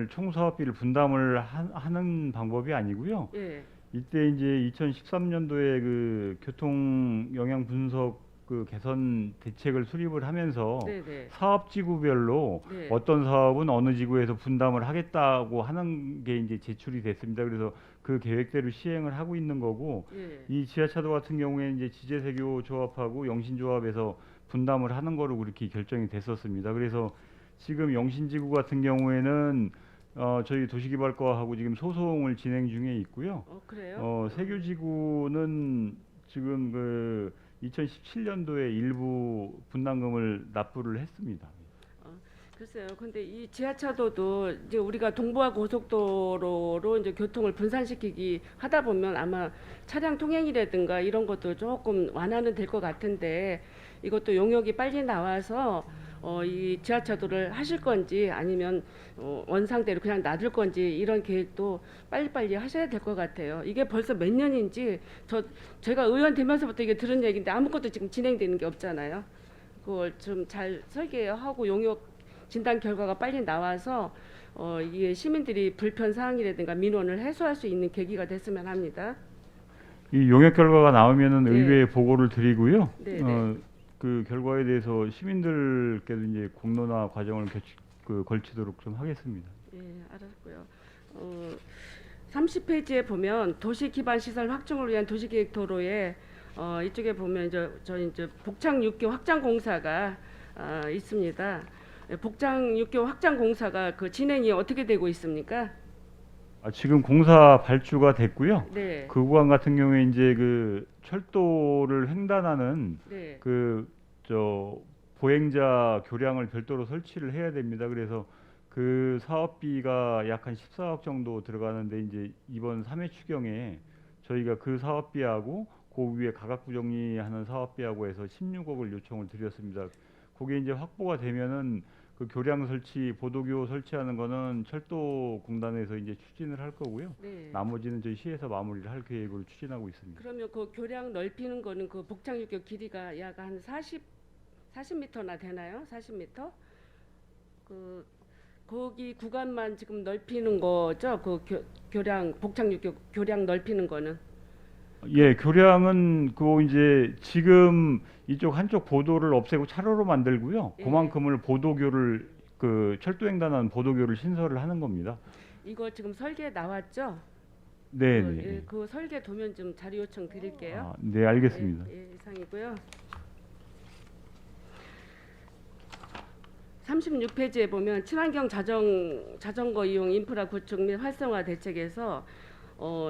Speaker 5: 총 사업비를 분담을 하는 방법이 아니고요.
Speaker 9: 예.
Speaker 5: 이때 이제 2013년도에 그 교통 영향 분석 그 개선 대책을 수립을 하면서
Speaker 9: 네네.
Speaker 5: 사업 지구별로
Speaker 9: 네.
Speaker 5: 어떤 사업은 어느 지구에서 분담을 하겠다고 하는 게 이제 제출이 됐습니다. 그래서 그 계획대로 시행을 하고 있는 거고,
Speaker 9: 예.
Speaker 5: 이 지하차도 같은 경우에 이제 지제세교 조합하고 영신조합에서 분담을 하는 거로 그렇게 결정이 됐었습니다. 그래서 지금 영신지구 같은 경우에는 저희 도시개발과하고 지금 소송을 진행 중에 있고요.
Speaker 9: 그래요?
Speaker 5: 세교지구는 지금 그 2017년도에 일부 분담금을 납부를 했습니다.
Speaker 9: 글쎄요. 근데 이 지하차도도 이제 우리가 동부와 고속도로로 이제 교통을 분산시키기 하다 보면 아마 차량 통행이라든가 이런 것도 조금 완화는 될 것 같은데, 이것도 용역이 빨리 나와서 이 지하차도를 하실 건지 아니면 원상대로 그냥 놔둘 건지 이런 계획도 빨리빨리 하셔야 될 것 같아요. 이게 벌써 몇 년인지 제가 의원 되면서부터 이게 들은 얘기인데 아무것도 지금 진행되는 게 없잖아요. 그걸 좀 잘 설계하고 용역 진단 결과가 빨리 나와서 이게 시민들이 불편 사항이라든가 민원을 해소할 수 있는 계기가 됐으면 합니다.
Speaker 5: 이 용역 결과가 나오면은
Speaker 9: 네.
Speaker 5: 의회에 보고를 드리고요.
Speaker 9: 네, 네.
Speaker 5: 그 결과에 대해서 시민들께도 이제 공론화 과정을 걸치도록 좀 하겠습니다.
Speaker 9: 예, 알았고요. 30페이지에 보면 도시 기반 시설 확충을 위한 도시계획 도로에 이쪽에 보면 저희 이제 복창 6교 확장 공사가 있습니다. 복장 6교 확장 공사가 그 진행이 어떻게 되고 있습니까?
Speaker 5: 지금 공사 발주가 됐고요.
Speaker 9: 네.
Speaker 5: 그 구간 같은 경우에 이제 그 철도를 횡단하는
Speaker 9: 네.
Speaker 5: 보행자 교량을 별도로 설치를 해야 됩니다. 그래서 그 사업비가 약 한 14억 정도 들어가는데, 이제 이번 3회 추경에 저희가 그 사업비하고 그 위에 가각부 정리하는 사업비하고 해서 16억을 요청을 드렸습니다. 그게 이제 확보가 되면은 그 교량 설치, 보도교 설치하는 거는 철도공단에서 이제 추진을 할 거고요.
Speaker 9: 네.
Speaker 5: 나머지는 저희 시에서 마무리를 할 계획으로 추진하고 있습니다.
Speaker 9: 그러면 그 교량 넓히는 거는 그 복창 6교 길이가 약 한 40m나 되나요? 40m? 거기 구간만 지금 넓히는 거죠? 그 교량 복창 6교 교량 넓히는 거는.
Speaker 5: 예, 교량은 이제 지금 이쪽 한쪽 보도를 없애고 차로로 만들고요.
Speaker 9: 예.
Speaker 5: 그만큼을 보도교를 철도횡단하는 보도교를 신설을 하는 겁니다.
Speaker 9: 이거 지금 설계 나왔죠?
Speaker 5: 네,
Speaker 9: 그,
Speaker 5: 네.
Speaker 9: 예, 그 설계 도면 좀 자료 요청 드릴게요.
Speaker 5: 네, 알겠습니다.
Speaker 9: 예, 이상이고요. 36페이지에 보면 친환경 자전거 이용 인프라 구축 및 활성화 대책에서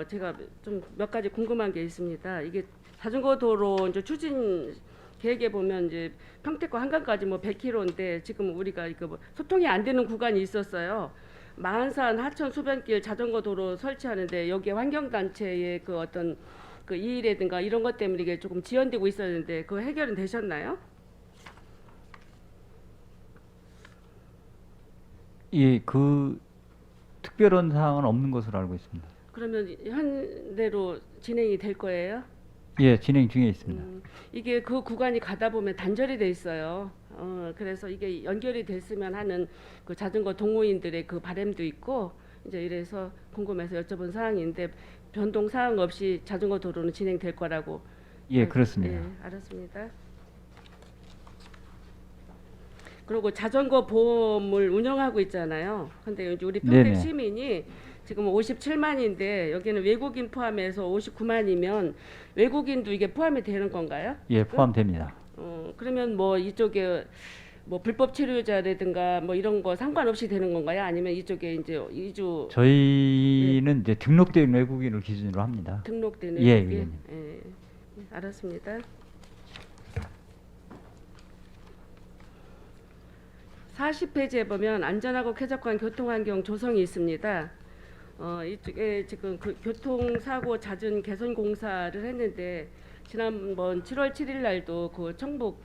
Speaker 9: 제가 좀 몇 가지 궁금한 게 있습니다. 이게 자전거 도로 이제 추진 계획에 보면 이제 평택과 한강까지 뭐 100km인데 지금 우리가 이거 뭐 소통이 안 되는 구간이 있었어요. 마한산 하천 소변길 자전거 도로 설치하는데 여기에 환경단체의 그 어떤 그 이의라든가 이런 것 때문에 이게 조금 지연되고 있었는데 그거 해결은 되셨나요?
Speaker 6: 예, 그 특별한 사항은 없는 것으로 알고 있습니다.
Speaker 9: 그러면 현대로 진행이 될 거예요?
Speaker 6: 예, 진행 중에 있습니다.
Speaker 9: 이게 그 구간이 가다 보면 단절이 돼 있어요. 그래서 이게 연결이 됐으면 하는 그 자전거 동호인들의 그 바람도 있고 이제 이래서 궁금해서 여쭤본 사항인데 변동 사항 없이 자전거 도로는 진행될 거라고.
Speaker 6: 예, 그렇습니다.
Speaker 9: 예, 알았습니다. 그리고 자전거 보험을 운영하고 있잖아요. 근데 이제 우리 평택
Speaker 6: 네네.
Speaker 9: 시민이 지금 57만인데 여기는 외국인 포함해서 59만이면 외국인도 이게 포함이 되는 건가요?
Speaker 6: 예, 포함됩니다.
Speaker 9: 그러면 뭐 이쪽에 뭐 불법 체류자라든가 뭐 이런 거 상관없이 되는 건가요? 아니면 이쪽에 이제 이주
Speaker 6: 저희는 이제 등록된 외국인을 기준으로 합니다.
Speaker 9: 등록된
Speaker 6: 예,
Speaker 9: 외국인? 예, 알았습니다. 40페이지에 보면 안전하고 쾌적한 교통환경 조성이 있습니다. 이쪽에 지금 그 교통사고 잦은 개선 공사를 했는데 지난번 7월 7일 날도 그 청북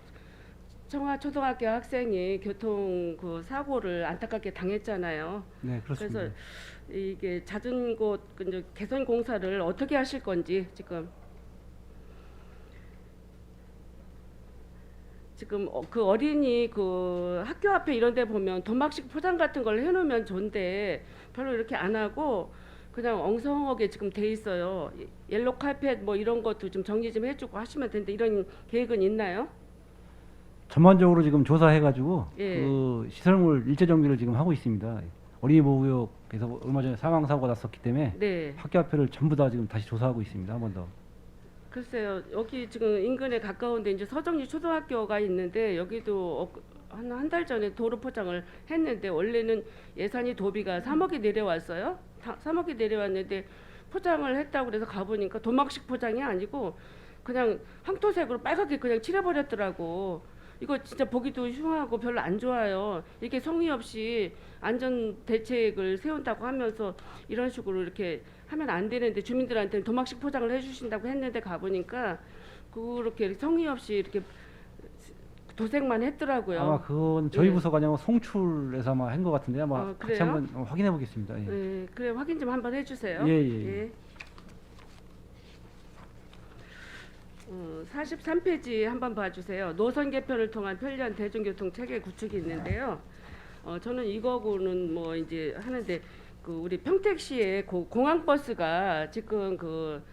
Speaker 9: 청하초등학교 학생이 교통 그 사고를 안타깝게 당했잖아요.
Speaker 7: 네, 그렇습니다.
Speaker 9: 그래서 이게 잦은 곳 이제 개선 공사를 어떻게 하실 건지 지금 그 어린이 그 학교 앞에 이런 데 보면 도막식 포장 같은 걸 해놓으면 좋은데 별로 이렇게 안 하고 그냥 엉성하게 지금 돼 있어요. 옐로 카펫 뭐 이런 것도 좀 정리 좀 해주고 하시면 되는데 이런 계획은 있나요?
Speaker 7: 전반적으로 지금 조사해가지고
Speaker 9: 예.
Speaker 7: 그 시설물 일제 정비를 지금 하고 있습니다. 어린이 보호구역에서 얼마 전에 사망 사고가 났었기 때문에
Speaker 9: 네.
Speaker 7: 학교 앞에를 전부 다 지금 다시 조사하고 있습니다. 한 번 더.
Speaker 9: 글쎄요, 여기 지금 인근에 가까운데 이제 서정리 초등학교가 있는데 여기도 한 달 전에 도로 포장을 했는데 원래는 예산이 도비가 3억이 내려왔어요. 3억이 내려왔는데 포장을 했다고 그래서 가보니까 도막식 포장이 아니고 그냥 황토색으로 빨갛게 그냥 칠해버렸더라고. 이거 진짜 보기도 흉하고 별로 안 좋아요. 이게 성의 없이 안전 대책을 세운다고 하면서 이런 식으로 이렇게 하면 안 되는데 주민들한테는 도막식 포장을 해주신다고 했는데 가보니까 그렇게 성의 없이 이렇게 도색만 했더라고요.
Speaker 7: 아마 그건 저희
Speaker 9: 예.
Speaker 7: 부서가 아니고 송출에서 아마 한 것 같은데 아마
Speaker 9: 아,
Speaker 7: 같이
Speaker 9: 그래요?
Speaker 7: 한번 확인해 보겠습니다. 예.
Speaker 9: 네, 그래 확인 좀 한번 해주세요.
Speaker 7: 예, 예, 예.
Speaker 9: 43페이지 한번 봐주세요. 노선 개편을 통한 편리한 대중교통 체계 구축이 있는데요. 저는 이거고는 뭐 이제 하는데 그 우리 평택시에 공항 버스가 지금 그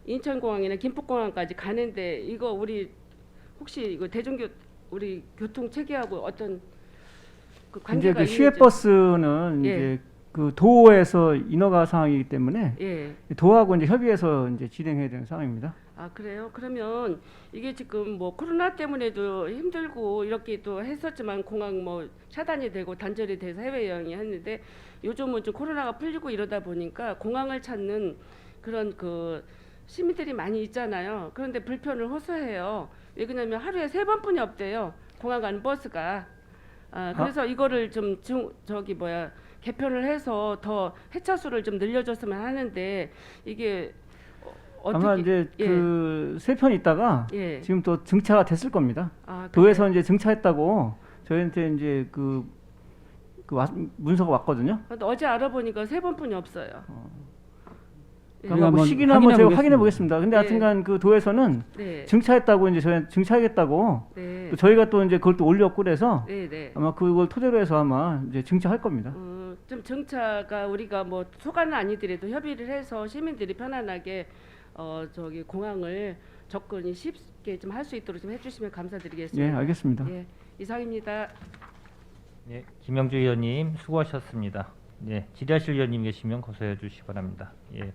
Speaker 9: 인천공항이나 김포공항까지 가는데 이거 우리 혹시 이거 우리 교통 체계하고 어떤 그
Speaker 10: 이제
Speaker 9: 관계가
Speaker 10: 그
Speaker 9: 있는지?
Speaker 10: 시외버스는
Speaker 9: 예.
Speaker 10: 이제 그 도에서 인허가 사항이기 때문에
Speaker 9: 예.
Speaker 10: 도하고 이제 협의해서 이제 진행해야 되는 상황입니다.
Speaker 9: 아 그래요? 그러면 이게 지금 뭐 코로나 때문에도 힘들고 이렇게 또 했었지만 공항 뭐 차단이 되고 단절이 돼서 해외여행이 했는데 요즘은 좀 코로나가 풀리고 이러다 보니까 공항을 찾는 그런 그 시민들이 많이 있잖아요. 그런데 불편을 호소해요. 왜 그러냐면 하루에 3번뿐이 없대요. 공항 가는 버스가. 그래서 이거를 좀 개편을 해서 더 회차수를 좀 늘려줬으면 하는데 이게
Speaker 10: 아마 이제
Speaker 9: 예.
Speaker 10: 그 세 편 있다가
Speaker 9: 예.
Speaker 10: 지금 또 증차가 됐을 겁니다.
Speaker 9: 아,
Speaker 10: 도에서
Speaker 9: 그래요?
Speaker 10: 이제 증차했다고 저희한테 이제 문서가 왔거든요.
Speaker 9: 근데 어제 알아보니까 3번뿐이 없어요. 예.
Speaker 10: 그러니까 뭐
Speaker 2: 한번
Speaker 10: 시기는 한번 제가
Speaker 2: 확인해
Speaker 10: 확인해 보겠습니다. 근데
Speaker 9: 예.
Speaker 10: 하여튼간 그 도에서는
Speaker 9: 네.
Speaker 10: 증차했다고 이제 저희 증차하겠다고
Speaker 9: 네.
Speaker 10: 또 저희가 또 이제 그걸 또 올렸고 그래서
Speaker 9: 네, 네.
Speaker 10: 아마 그걸 토대로 해서 아마 이제 증차할 겁니다.
Speaker 9: 좀 정차가 우리가 뭐 소관은 아니더라도 협의를 해서 시민들이 편안하게 공항을 접근이 쉽게 좀 할 수 있도록 좀 해주시면 감사드리겠습니다.
Speaker 10: 예, 알겠습니다.
Speaker 9: 예, 이상입니다.
Speaker 1: 네, 김영주 의원님 수고하셨습니다. 네, 질의하실 의원님 계시면 고소해 주시기 바랍니다. 예,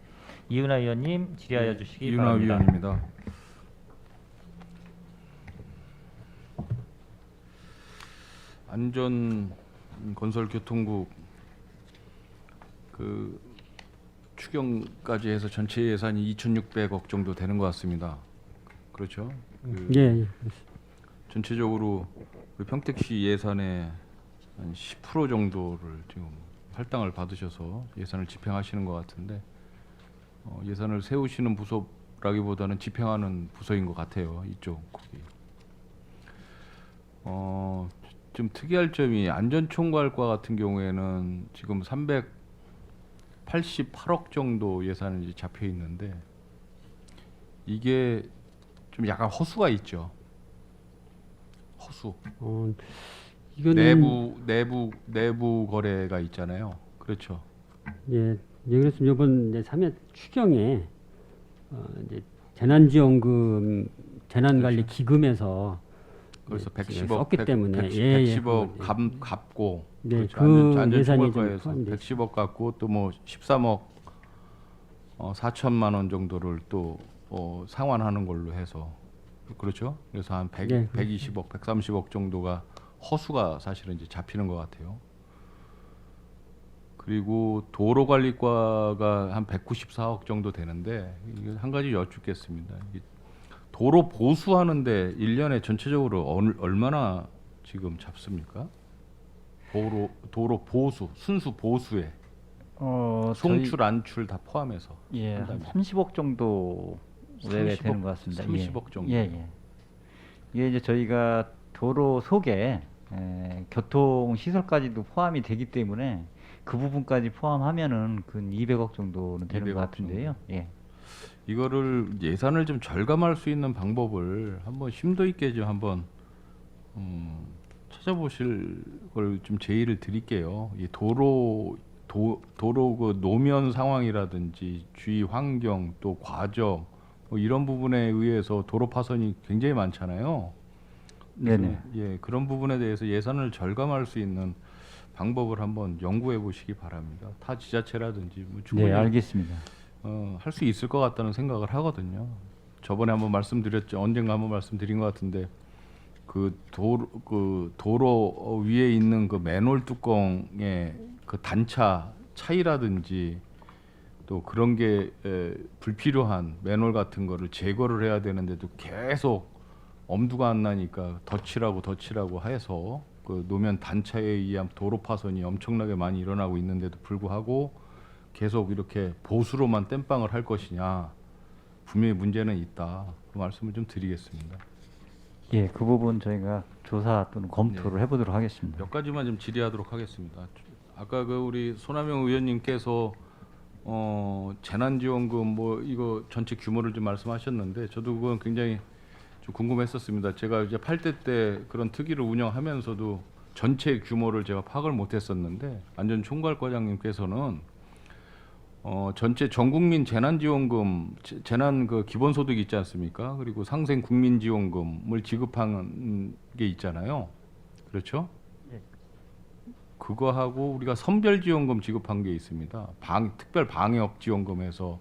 Speaker 1: 이은하 의원님 질의하여 주시기
Speaker 11: 이은하
Speaker 1: 바랍니다.
Speaker 11: 위원입니다. 안전건설교통국 그 추경까지 해서 전체 예산이 2,600억 정도 되는 것 같습니다. 그렇죠?
Speaker 2: 예.
Speaker 11: 전체적으로 그 평택시 예산의 한 10% 정도를 지금 할당을 받으셔서 예산을 집행하시는 것 같은데 예산을 세우시는 부서라기보다는 집행하는 부서인 것 같아요. 이쪽이. 좀 특이할 점이 안전총괄과 같은 경우에는 지금 388억 정도 예산이 잡혀 있는데 이게 좀 약간 허수가 있죠. 허수.
Speaker 2: 이거는
Speaker 11: 내부 거래가 있잖아요. 그렇죠.
Speaker 2: 예, 그래서 이번 이제 3회 추경에 이제 재난지원금 재난관리 기금에서
Speaker 11: 그래서
Speaker 2: 예,
Speaker 11: 110억
Speaker 2: 썼기 때문에 예,
Speaker 11: 110억
Speaker 2: 예.
Speaker 11: 갚고
Speaker 2: 네,
Speaker 11: 그렇죠.
Speaker 2: 그 예산이 좀
Speaker 11: 안전총괄과에서
Speaker 2: 포함돼
Speaker 11: 110억 갚고 또 뭐 13억 4천만 원 정도를 또 상환하는 걸로 해서 그렇죠. 그래서 한 100,
Speaker 2: 네,
Speaker 11: 120억, 130억 정도가 허수가 사실은 이제 잡히는 것 같아요. 그리고 도로관리과가 한 194억 정도 되는데 이거 한 가지 여쭙겠습니다. 도로 보수하는데 1년에 전체적으로 얼마나 지금 잡습니까? 도로 보수, 순수 보수에 송출, 안출 다 포함해서
Speaker 6: 예, 한
Speaker 11: 한다면.
Speaker 6: 30억 정도 외에
Speaker 11: 30억,
Speaker 6: 되는 것 같습니다.
Speaker 11: 30억 정도.
Speaker 6: 예, 예. 이게 이제 저희가 도로 속에 교통 시설까지도 포함이 되기 때문에 그 부분까지 포함하면은 근 200억 정도는 되는
Speaker 11: 200억
Speaker 6: 것 같은데요. 예.
Speaker 11: 이거를 예산을 좀 절감할 수 있는 방법을 한번 심도 있게 좀 한번 찾아보실 걸 좀 제의를 드릴게요. 이 도로 그 노면 상황이라든지 주위 환경 또 과적 뭐 이런 부분에 의해서 도로 파손이 굉장히 많잖아요.
Speaker 6: 네네.
Speaker 11: 예, 그런 부분에 대해서 예산을 절감할 수 있는 방법을 한번 연구해 보시기 바랍니다. 타 지자체라든지 뭐 충분히
Speaker 6: 네, 알겠습니다.
Speaker 11: 할 수 있을 것 같다는 생각을 하거든요. 저번에 한번 말씀드렸죠. 언젠가 한번 말씀드린 것 같은데 그 도로 위에 있는 그 맨홀 뚜껑의 그 단차 차이라든지 또 그런 게 불필요한 맨홀 같은 거를 제거를 해야 되는데도 계속 엄두가 안 나니까 덧칠하고 해서 그 노면 단차에 의한 도로 파손이 엄청나게 많이 일어나고 있는데도 불구하고 계속 이렇게 보수로만 땜빵을 할 것이냐, 분명히 문제는 있다. 그 말씀을 좀 드리겠습니다.
Speaker 6: 예, 그 부분 저희가 조사 또는 검토를 해보도록 하겠습니다.
Speaker 11: 몇 가지만 좀 질의하도록 하겠습니다. 아까 그 우리 손하명 의원님께서 재난지원금 뭐 이거 전체 규모를 좀 말씀하셨는데 저도 그건 굉장히 좀 궁금했었습니다. 제가 이제 8대 때 그런 특위를 운영하면서도 전체 규모를 제가 파악을 못했었는데 안전총괄과장님께서는 전체 전국민 재난지원금, 재난 그 기본소득 있지 않습니까? 그리고 상생국민지원금을 지급한 게 있잖아요. 그렇죠? 그거하고 우리가 선별지원금 지급한 게 있습니다. 특별 방역지원금에서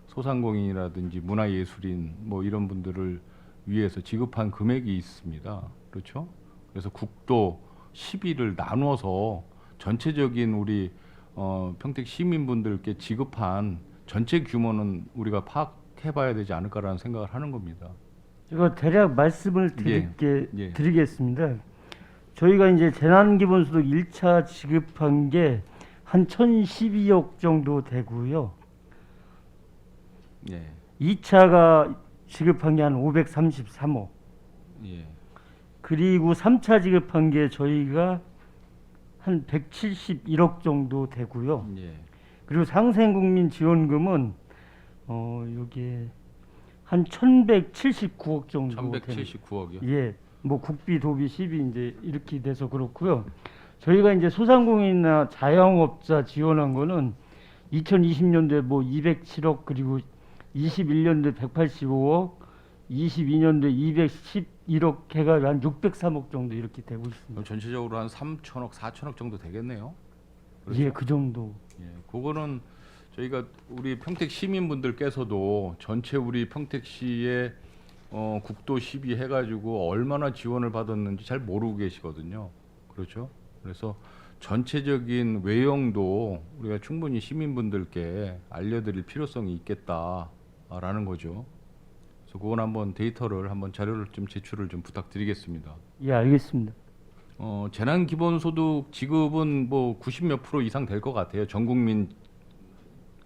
Speaker 11: 소상공인이라든지 문화예술인 뭐 이런 분들을 위해서 지급한 금액이 있습니다. 그렇죠? 그래서 국도 10일을 나눠서 전체적인 우리 평택 시민분들께 지급한 전체 규모는 우리가 파악해봐야 되지 않을까라는 생각을 하는 겁니다.
Speaker 4: 제가 대략 말씀을
Speaker 11: 예.
Speaker 4: 드리겠습니다. 저희가 이제 재난기본소득 1차 지급한 게 한 1,012억 정도 되고요.
Speaker 11: 예.
Speaker 4: 2차가 지급한 게 한 533억.
Speaker 11: 예.
Speaker 4: 그리고 3차 지급한 게 저희가 한 171억 정도 되고요.
Speaker 11: 예.
Speaker 4: 그리고 상생국민 지원금은 여기에 한 1,179억 정도
Speaker 11: 1,179억이요.
Speaker 4: 예. 뭐 국비, 도비, 시비 이제 이렇게 돼서 그렇고요. 저희가 이제 소상공인이나 자영업자 지원한 거는 2020년도에 뭐 207억, 그리고 21년도에 185억, 22년도에 211억 해가 한 603억 정도 이렇게 되고 있습니다.
Speaker 11: 그럼 전체적으로 한 3천억, 4천억 정도 되겠네요.
Speaker 4: 예, 그 정도.
Speaker 11: 예, 그거는 저희가 우리 평택 시민분들께서도 전체 우리 평택시의 국도 12 해가지고 얼마나 지원을 받았는지 잘 모르고 계시거든요. 그렇죠? 그래서 전체적인 외형도 우리가 충분히 시민분들께 알려드릴 필요성이 있겠다라는 거죠. 그래서 그건 한번 데이터를 한번 자료를 좀 제출을 좀 부탁드리겠습니다.
Speaker 4: 예, 알겠습니다.
Speaker 11: 재난기본소득 지급은 뭐 90몇 % 이상 될 것 같아요. 전국민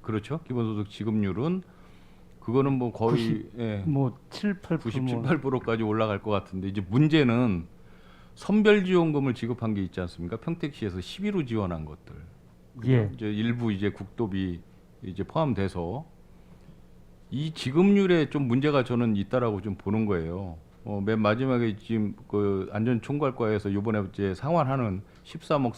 Speaker 11: 그렇죠? 기본소득 지급률은 그거는 뭐 거의
Speaker 4: 7, 8%
Speaker 11: 97, 8%까지 올라갈 것 같은데 이제 문제는 선별지원금을 지급한 게 있지 않습니까? 평택시에서 11호 지원한 것들.
Speaker 4: 예.
Speaker 11: 이제 일부 이제 국도비 이제 포함돼서 이 지급률에 좀 문제가 저는 있다라고 좀 보는 거예요. 맨 마지막에 지금 그 안전총괄과에서 이번에 이제 상환하는 13억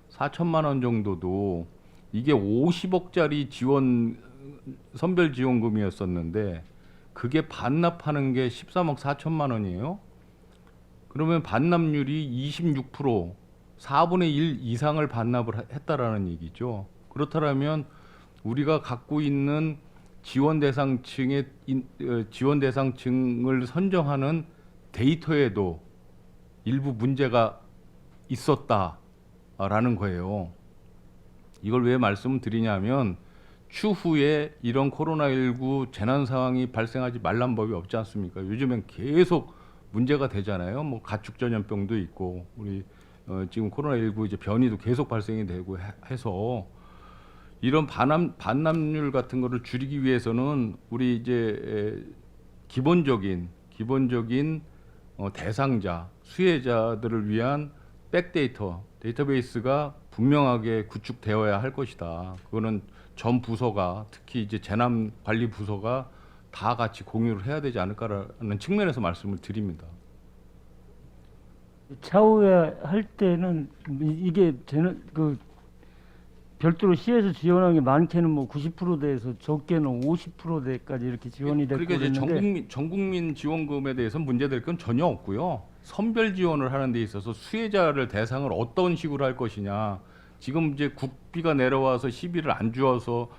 Speaker 11: 4천만 원 정도도 이게 50억짜리 지원 선별 지원금이었었는데 그게 반납하는 게 13억 4천만 원이에요. 그러면 반납률이 26%, 4분의 1 이상을 반납을 했다라는 얘기죠. 그렇다면 우리가 갖고 있는 지원 대상층을 선정하는 데이터에도 일부 문제가 있었다라는 거예요. 이걸 왜 말씀을 드리냐면 추후에 이런 코로나19 재난 상황이 발생하지 말란 법이 없지 않습니까? 요즘엔 계속 문제가 되잖아요. 뭐 가축 전염병도 있고 우리 지금 코로나19 이제 변이도 계속 발생이 되고 해서 이런 반납률 같은 거를 줄이기 위해서는 우리 이제 기본적인 대상자, 수혜자들을 위한 데이터베이스가 분명하게 구축되어야 할 것이다. 그거는 전 부서가 특히 이제 재난 관리 부서가 다 같이 공유를 해야 되지 않을까라는 측면에서 말씀을 드립니다.
Speaker 4: 차후에 할 때는 이게 별도로 시에서 지원한 게 많게는 뭐 90%대에서 적게는 50%대까지 이렇게 지원이 됐고
Speaker 11: 그러니까 이제
Speaker 4: 그랬는데
Speaker 11: 전국민 지원금에 대해서는 문제될 건 전혀 없고요. 선별 지원을 하는 데 있어서 수혜자를 대상을 어떤 식으로 할 것이냐. 지금 이제 국비가 내려와서 시비를 안 주어서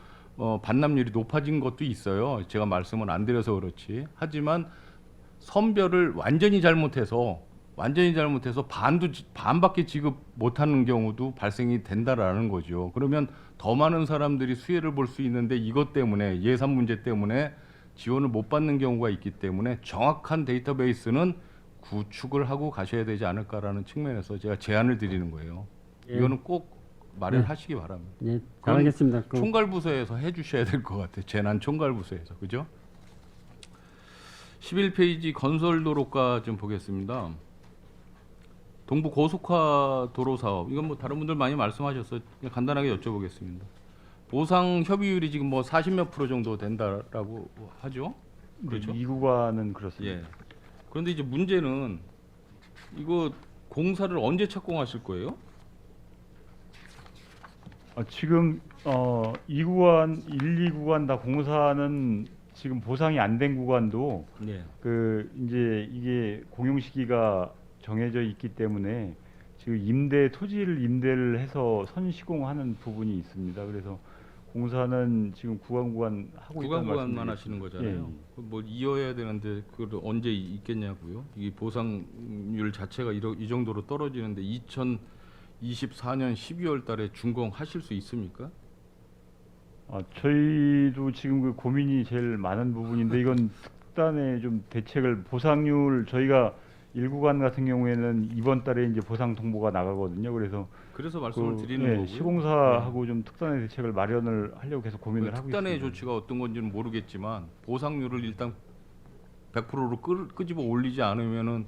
Speaker 11: 반납률이 높아진 것도 있어요. 제가 말씀을 안 드려서 그렇지. 하지만 선별을 완전히 잘못해서 반밖에 지급 못하는 경우도 발생이 된다라는 거죠. 그러면 더 많은 사람들이 수혜를 볼 수 있는데 이것 때문에 예산 문제 때문에 지원을 못 받는 경우가 있기 때문에 정확한 데이터베이스는 구축을 하고 가셔야 되지 않을까라는 측면에서 제가 제안을 드리는 거예요.
Speaker 2: 예.
Speaker 11: 이거는 꼭 마련하시기 바랍니다.
Speaker 2: 예,
Speaker 11: 그건
Speaker 2: 알겠습니다.
Speaker 11: 총괄부서에서 해주셔야 될 것 같아요. 재난 총괄부서에서, 그죠? 11페이지 건설도로가 좀 보겠습니다. 동부 고속화 도로 사업, 이건 뭐 다른 분들 많이 말씀하셨어요. 그냥 간단하게 여쭤보겠습니다. 보상 협의율이 지금 뭐 40몇 % 정도 된다라고 하죠? 그렇죠?
Speaker 5: 이 구간은 그렇습니다.
Speaker 11: 예. 그런데 이제 문제는 이거 공사를 언제 착공하실 거예요?
Speaker 5: 지금 2구간, 1, 2구간 다 공사는 지금 보상이 안 된 구간도
Speaker 11: 네.
Speaker 5: 그 이제 이게 공용 시기가 정해져 있기 때문에 지금 토지를 임대를 해서 선시공하는 부분이 있습니다. 그래서 공사는 지금 구간 하고 있다는
Speaker 11: 구간만
Speaker 5: 말씀드리겠습니다.
Speaker 11: 하시는 거잖아요.
Speaker 5: 예, 예.
Speaker 11: 뭐 이어야 되는데 그걸 언제 있겠냐고요. 이 보상률 자체가 이 정도로 떨어지는데 2024년 12월 달에 준공하실 수 있습니까?
Speaker 5: 저희도 지금 그 고민이 제일 많은 부분인데 이건 특단의 좀 대책을 보상률 저희가 1구간 같은 경우에는 이번 달에 이제 보상 통보가 나가거든요. 그래서
Speaker 11: 말씀을 드리는 거고요.
Speaker 5: 시공사하고 좀 특단의 대책을 마련을 하려고 계속 고민을 하고 있습니다.
Speaker 11: 특단의 조치가 어떤 건지는 모르겠지만 보상률을 일단 100%로 끄집어 올리지 않으면은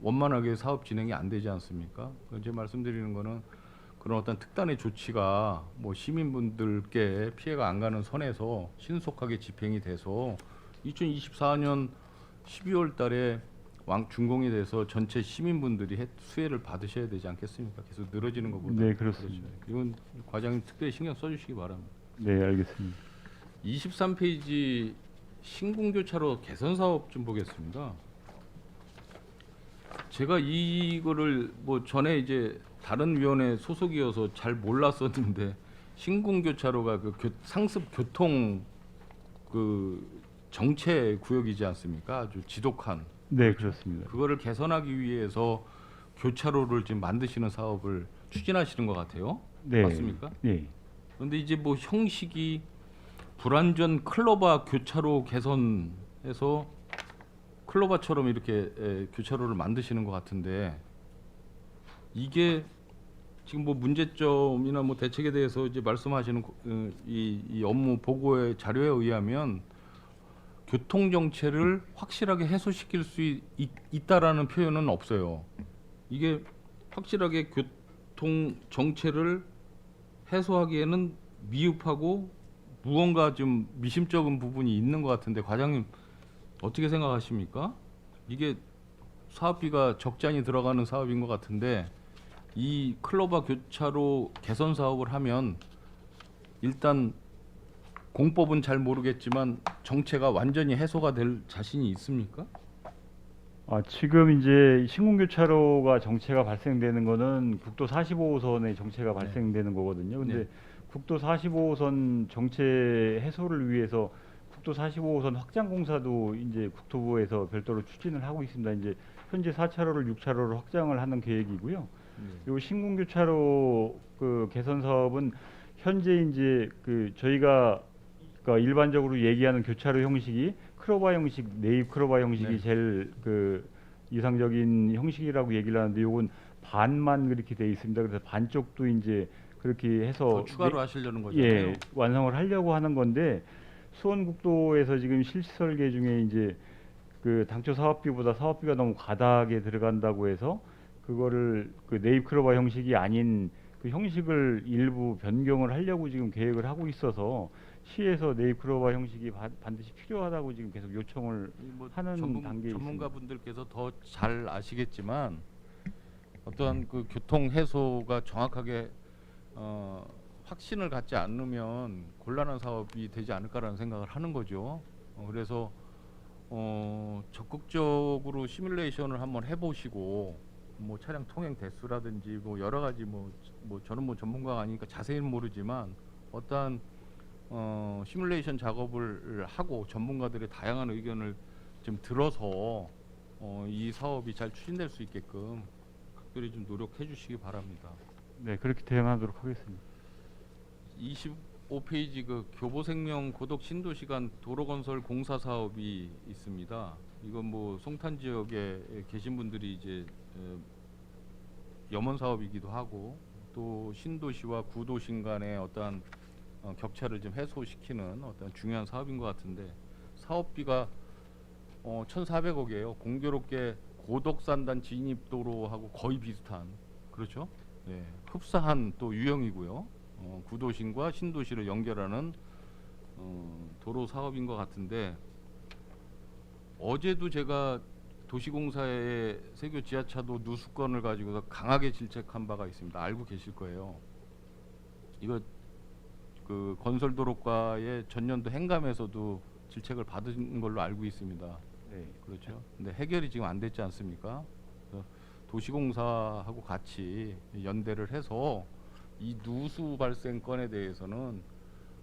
Speaker 11: 원만하게 사업 진행이 안 되지 않습니까? 제 말씀드리는 거는 그런 어떤 특단의 조치가 뭐 시민분들께 피해가 안 가는 선에서 신속하게 집행이 돼서 2024년 12월 달에 준공이 돼서 전체 시민분들이 수혜를 받으셔야 되지 않겠습니까? 계속 늘어지는 것보다.
Speaker 5: 네, 그렇습니다.
Speaker 11: 그렇죠. 이건 과장님 특별히 신경 써주시기 바랍니다.
Speaker 5: 네, 알겠습니다.
Speaker 11: 23페이지 신궁교차로 개선 사업 좀 보겠습니다. 제가 이거를 뭐 전에 이제 다른 위원회 소속이어서 잘 몰랐었는데 신궁교차로가 그 상습 교통 그 정체 구역이지 않습니까? 아주 지독한.
Speaker 5: 네, 그렇습니다.
Speaker 11: 그거를 개선하기 위해서 교차로를 지금 만드시는 사업을 추진하시는 것 같아요.
Speaker 5: 네.
Speaker 11: 맞습니까?
Speaker 5: 네.
Speaker 11: 그런데 이제 뭐 형식이 불완전 클로바 교차로 개선해서 클로바처럼 이렇게 교차로를 만드시는 것 같은데 이게 지금 뭐 문제점이나 뭐 대책에 대해서 이제 말씀하시는 이 업무 보고의 자료에 의하면 교통 정체를 확실하게 해소시킬 수 있다라는 표현은 없어요. 이게 확실하게 교통 정체를 해소하기에는 미흡하고 무언가 좀 미심쩍은 부분이 있는 것 같은데 과장님 어떻게 생각하십니까? 이게 사업비가 적잖이 들어가는 사업인 것 같은데 이 클로바 교차로 개선 사업을 하면 일단 공법은 잘 모르겠지만 정체가 완전히 해소가 될 자신이 있습니까?
Speaker 5: 지금 이제 신궁교차로가 정체가 발생되는 거는 국도 45호선의 정체가 발생되는 거거든요. 근데
Speaker 11: 네.
Speaker 5: 국도 45호선 정체 해소를 위해서 국도 45호선 확장 공사도 이제 국토부에서 별도로 추진을 하고 있습니다. 이제 현재 4차로를 6차로로 확장을 하는 계획이고요. 요 신궁교차로 그 개선 사업은 현재 이제 그 저희가 그러니까 일반적으로 얘기하는 교차로 형식이 크로바 형식, 네잎 크로바 형식이
Speaker 11: 네.
Speaker 5: 제일 그 이상적인 형식이라고 얘기를 하는데 요건 반만 그렇게 돼 있습니다. 그래서 반쪽도 이제 그렇게 해서
Speaker 11: 더 추가로 하시려는 거잖아요.
Speaker 5: 예, 완성을 하려고 하는 건데 수원국도에서 지금 실시 설계 중에 이제 그 당초 사업비보다 사업비가 너무 과다하게 들어간다고 해서 그거를 그 네잎 크로바 형식이 아닌 그 형식을 일부 변경을 하려고 지금 계획을 하고 있어서 시에서 네잎 크로바 형식이 반드시 필요하다고 지금 계속 요청을
Speaker 11: 뭐
Speaker 5: 하는 단계에 있습니다.
Speaker 11: 전문가분들께서 더 잘 아시겠지만 어떠한 그 교통 해소가 정확하게 확신을 갖지 않으면 곤란한 사업이 되지 않을까라는 생각을 하는 거죠. 그래서 적극적으로 시뮬레이션을 한번 해보시고 뭐 차량 통행 대수라든지 뭐 여러 가지 뭐 저는 뭐 전문가가 아니니까 자세히는 모르지만 어떠한 시뮬레이션 작업을 하고 전문가들의 다양한 의견을 좀 들어서 이 사업이 잘 추진될 수 있게끔 각별히 좀 노력해 주시기 바랍니다.
Speaker 5: 네, 그렇게 대응하도록 하겠습니다.
Speaker 11: 25페이지 그 교보생명 고덕 신도시간 도로건설 공사 사업이 있습니다. 이건 뭐 송탄 지역에 계신 분들이 이제 염원 사업이기도 하고 또 신도시와 구도심 간의 어떠한 격차를 좀 해소시키는 어떤 중요한 사업인 것 같은데 사업비가 1,400억이에요. 공교롭게 고덕산단 진입도로하고 거의 비슷한 그렇죠? 네, 흡사한 또 유형이고요. 구도심과 신도시를 연결하는 도로 사업인 것 같은데 어제도 제가 도시공사의 세교 지하차도 누수건을 가지고서 강하게 질책한 바가 있습니다. 알고 계실 거예요. 이거 그 건설도로과의 전년도 행감에서도 질책을 받은 걸로 알고 있습니다.
Speaker 5: 네.
Speaker 11: 그렇죠. 근데 해결이 지금 안 됐지 않습니까? 그래서 도시공사하고 같이 연대를 해서 이 누수 발생 건에 대해서는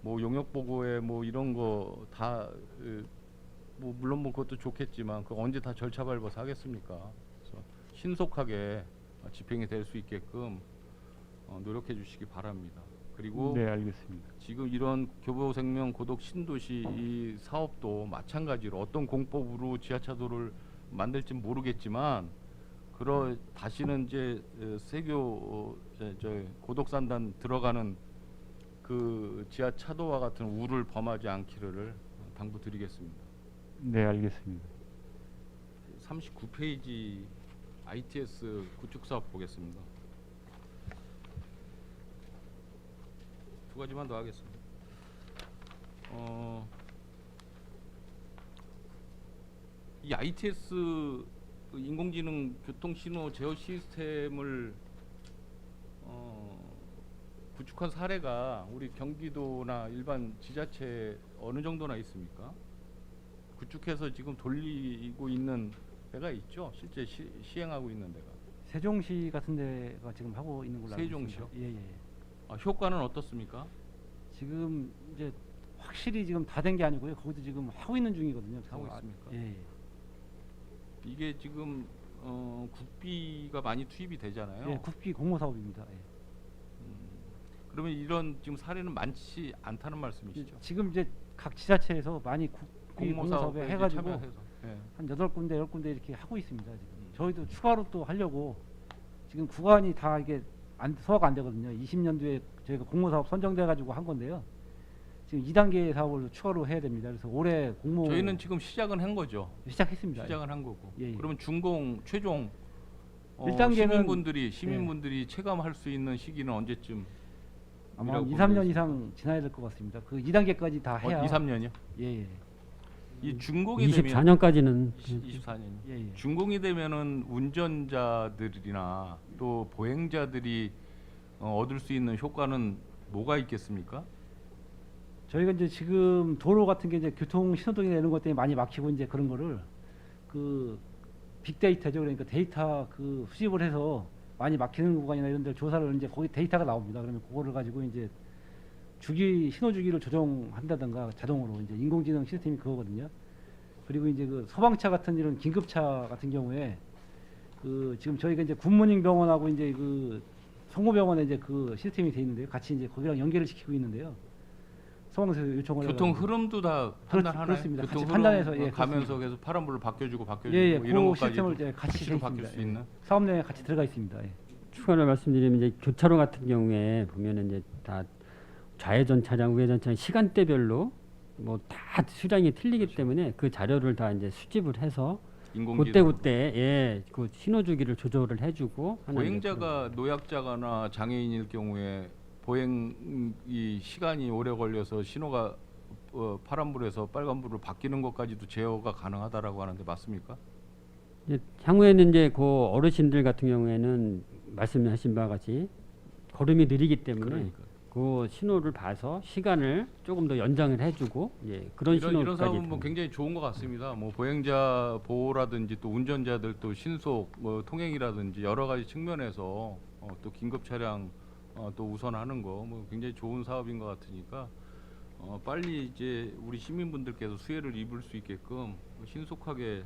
Speaker 11: 뭐 용역 보고에 뭐 이런 거 다 뭐 물론 뭐 그것도 좋겠지만 그 언제 다 절차 밟아서 하겠습니까? 그래서 신속하게 집행이 될 수 있게끔 노력해 주시기 바랍니다. 그리고
Speaker 5: 네, 알겠습니다.
Speaker 11: 지금 이런 교보생명 고덕 신도시 이 사업도 마찬가지로 어떤 공법으로 지하차도를 만들지 모르겠지만 다시는 이제 세교 저 고덕산단 들어가는 그 지하차도와 같은 우를 범하지 않기를 당부드리겠습니다.
Speaker 5: 네, 알겠습니다.
Speaker 11: 39페이지 ITS 구축 사업 보겠습니다. 두 가지만 더 하겠습니다. 이 ITS 그 인공지능 교통 신호 제어 시스템을 구축한 사례가 우리 경기도나 일반 지자체 어느 정도나 있습니까? 구축해서 지금 돌리고 있는 데가 있죠. 실제 시행하고 있는 데가.
Speaker 7: 세종시 같은 데가 지금 하고 있는 걸로 알고
Speaker 11: 세종시요?
Speaker 7: 있습니다. 예, 예.
Speaker 11: 효과는 어떻습니까?
Speaker 7: 지금 이제 확실히 지금 다 된 게 아니고요. 거기도 지금 하고 있는 중이거든요.
Speaker 11: 하고 있습니까?
Speaker 7: 예, 예.
Speaker 11: 이게 지금 국비가 많이 투입이 되잖아요.
Speaker 7: 예, 국비 공모 사업입니다. 예.
Speaker 11: 그러면 이런 지금 사례는 많지 않다는 말씀이시죠?
Speaker 7: 지금 이제 각 지자체에서 많이 국비 공모 사업에
Speaker 11: 사업에
Speaker 7: 해가지고
Speaker 11: 참여해서. 예.
Speaker 7: 한 8군데, 10군데 이렇게 하고 있습니다. 지금 저희도 추가로 또 하려고 지금 구간이 다 이게 소화가 안 되거든요. 20년도에 저희가 공모 사업 선정돼 가지고 한 건데요. 지금 2단계 사업을 추가로 해야 됩니다. 그래서 올해 공모
Speaker 11: 저희는 지금 시작은 한 거죠.
Speaker 7: 시작했습니다.
Speaker 11: 시작은 한 거고.
Speaker 7: 예, 예.
Speaker 11: 그러면 준공 최종
Speaker 7: 1단계는
Speaker 11: 시민분들이 체감할 수 있는 시기는 언제쯤?
Speaker 7: 아마 2, 3년 이상 지나야 될 것 같습니다. 그 2단계까지 다 해야
Speaker 11: 2, 3년이요?
Speaker 7: 예, 예.
Speaker 11: 이 준공이 되면
Speaker 2: 24년까지는
Speaker 11: 24년.
Speaker 7: 예, 예.
Speaker 11: 준공이 되면은 운전자들이나 또 보행자들이 얻을 수 있는 효과는 뭐가 있겠습니까?
Speaker 7: 저희가 이제 지금 도로 같은 게 이제 교통 신호등이나 이런 것 때문에 많이 막히고 이제 그런 거를 그 빅데이터죠. 그러니까 데이터 그 수집을 해서 많이 막히는 구간이나 이런 데 조사를 이제 거기 데이터가 나옵니다. 그러면 그거를 가지고 이제 신호 주기를 조정한다든가 자동으로 이제 인공지능 시스템이 그거거든요. 그리고 이제 그 소방차 같은 이런 긴급차 같은 경우에 그 지금 저희가 이제 굿모닝 병원하고 이제 그 성모병원에 이제 그 시스템이 돼 있는데요. 같이 이제 거기랑 연계를 시키고 있는데요. 소방서 요청을
Speaker 11: 교통
Speaker 7: 해가지고.
Speaker 11: 흐름도 다 판단하나요?
Speaker 7: 그렇습니다.
Speaker 11: 교통
Speaker 7: 같이
Speaker 11: 흐름
Speaker 7: 판단해서 예,
Speaker 11: 가면서 계속 파란불을 바뀌어주고
Speaker 7: 예, 예,
Speaker 11: 뭐 이런
Speaker 7: 그
Speaker 11: 것까지
Speaker 7: 시스템을 이제 같이
Speaker 11: 수시로
Speaker 7: 돼
Speaker 11: 바뀔
Speaker 7: 있습니다.
Speaker 11: 수 있는.
Speaker 7: 사업 내에 같이 들어가 있습니다. 예.
Speaker 2: 추가로 말씀드리면 이제 교차로 같은 경우에 보면은 이제 다 좌회전 차량, 우회전 차량 시간대별로 뭐 다 수량이 틀리기 때문에 그 자료를 다 이제 수집을 해서 그때 그 신호 주기를 조절을 해주고 하는
Speaker 11: 보행자가 노약자거나 장애인일 경우에 보행이 시간이 오래 걸려서 신호가 파란불에서 빨간불로 바뀌는 것까지도 제어가 가능하다라고 하는데 맞습니까?
Speaker 2: 이제 향후에는 이제 그 어르신들 같은 경우에는 말씀하신 바와 같이 걸음이 느리기 때문에
Speaker 11: 그러니까.
Speaker 2: 그 신호를 봐서 시간을 조금 더 연장을 해주고 그런
Speaker 11: 이런
Speaker 2: 신호까지
Speaker 11: 사업은 뭐 굉장히 좋은 것 같습니다. 뭐 보행자 보호라든지 또 운전자들 또 신속 통행이라든지 여러 가지 측면에서 또 긴급 차량 또 우선하는 거 뭐 굉장히 좋은 사업인 것 같으니까 빨리 이제 우리 시민분들께서 수혜를 입을 수 있게끔 신속하게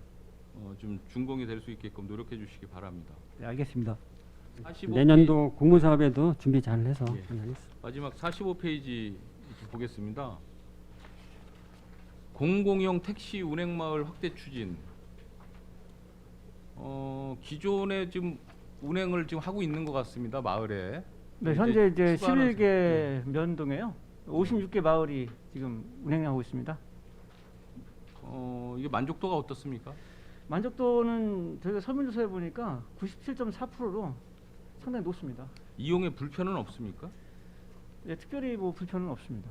Speaker 11: 좀 준공이 될 수 있게끔 노력해 주시기 바랍니다.
Speaker 7: 네, 알겠습니다.
Speaker 11: 45
Speaker 2: 내년도 공무사업에도 준비 잘 해서
Speaker 11: 예. 마지막 45페이지 보겠습니다. 공공용 택시 운행 마을 확대 추진. 기존에 지금 운행을 지금 하고 있는 것 같습니다. 마을에.
Speaker 10: 네, 현재 이제
Speaker 11: 추가하는
Speaker 10: 11개 면동에요. 56개 마을이 지금 운행하고 있습니다.
Speaker 11: 이게 만족도가 어떻습니까?
Speaker 10: 만족도는 저희가 설문조사해 보니까 97.4%로 상당히 높습니다.
Speaker 11: 이용에 불편은 없습니까?
Speaker 10: 네, 특별히 뭐 불편은 없습니다.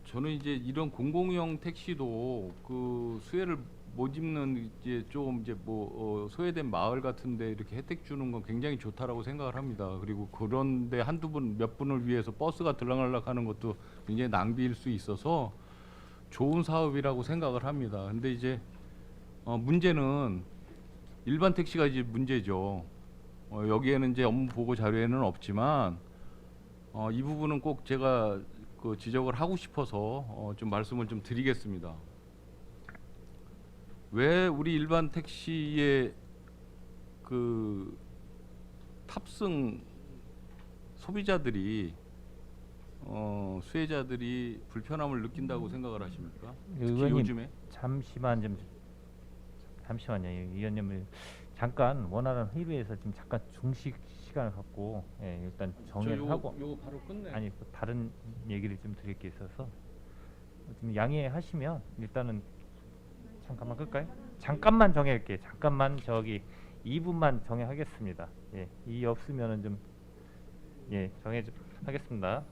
Speaker 11: 저는 이제 이런 공공용 택시도 그 수혜를 못 입는 이제 좀 이제 뭐 소외된 마을 같은데 이렇게 혜택 주는 건 굉장히 좋다라고 생각을 합니다. 그리고 그런데 한두 분 몇 분을 위해서 버스가 들락날락하는 것도 굉장히 낭비일 수 있어서 좋은 사업이라고 생각을 합니다. 근데 이제 문제는 일반 택시가 이제 문제죠. 여기에는 이제 업무 보고 자료에는 없지만 이 부분은 꼭 제가 그 지적을 하고 싶어서 좀 말씀을 좀 드리겠습니다. 왜 우리 일반 택시의 그 탑승 소비자들이 수혜자들이 불편함을 느낀다고 생각을 하십니까? 특히
Speaker 12: 의원님,
Speaker 11: 요즘에
Speaker 12: 잠시만요, 위원님을 잠깐 원활한 회의에서 지금 잠깐 중식 시간을 갖고 일단 정리를 하고
Speaker 11: 요거 바로 끝내.
Speaker 12: 아니 다른 얘기를 좀 드릴 게 있어서 좀 양해하시면 일단은 잠깐만 끌까요? 잠깐만 정해할게요. 잠깐만 저기 2분만 정해하겠습니다. 이 없으면은 좀 정해 하겠습니다.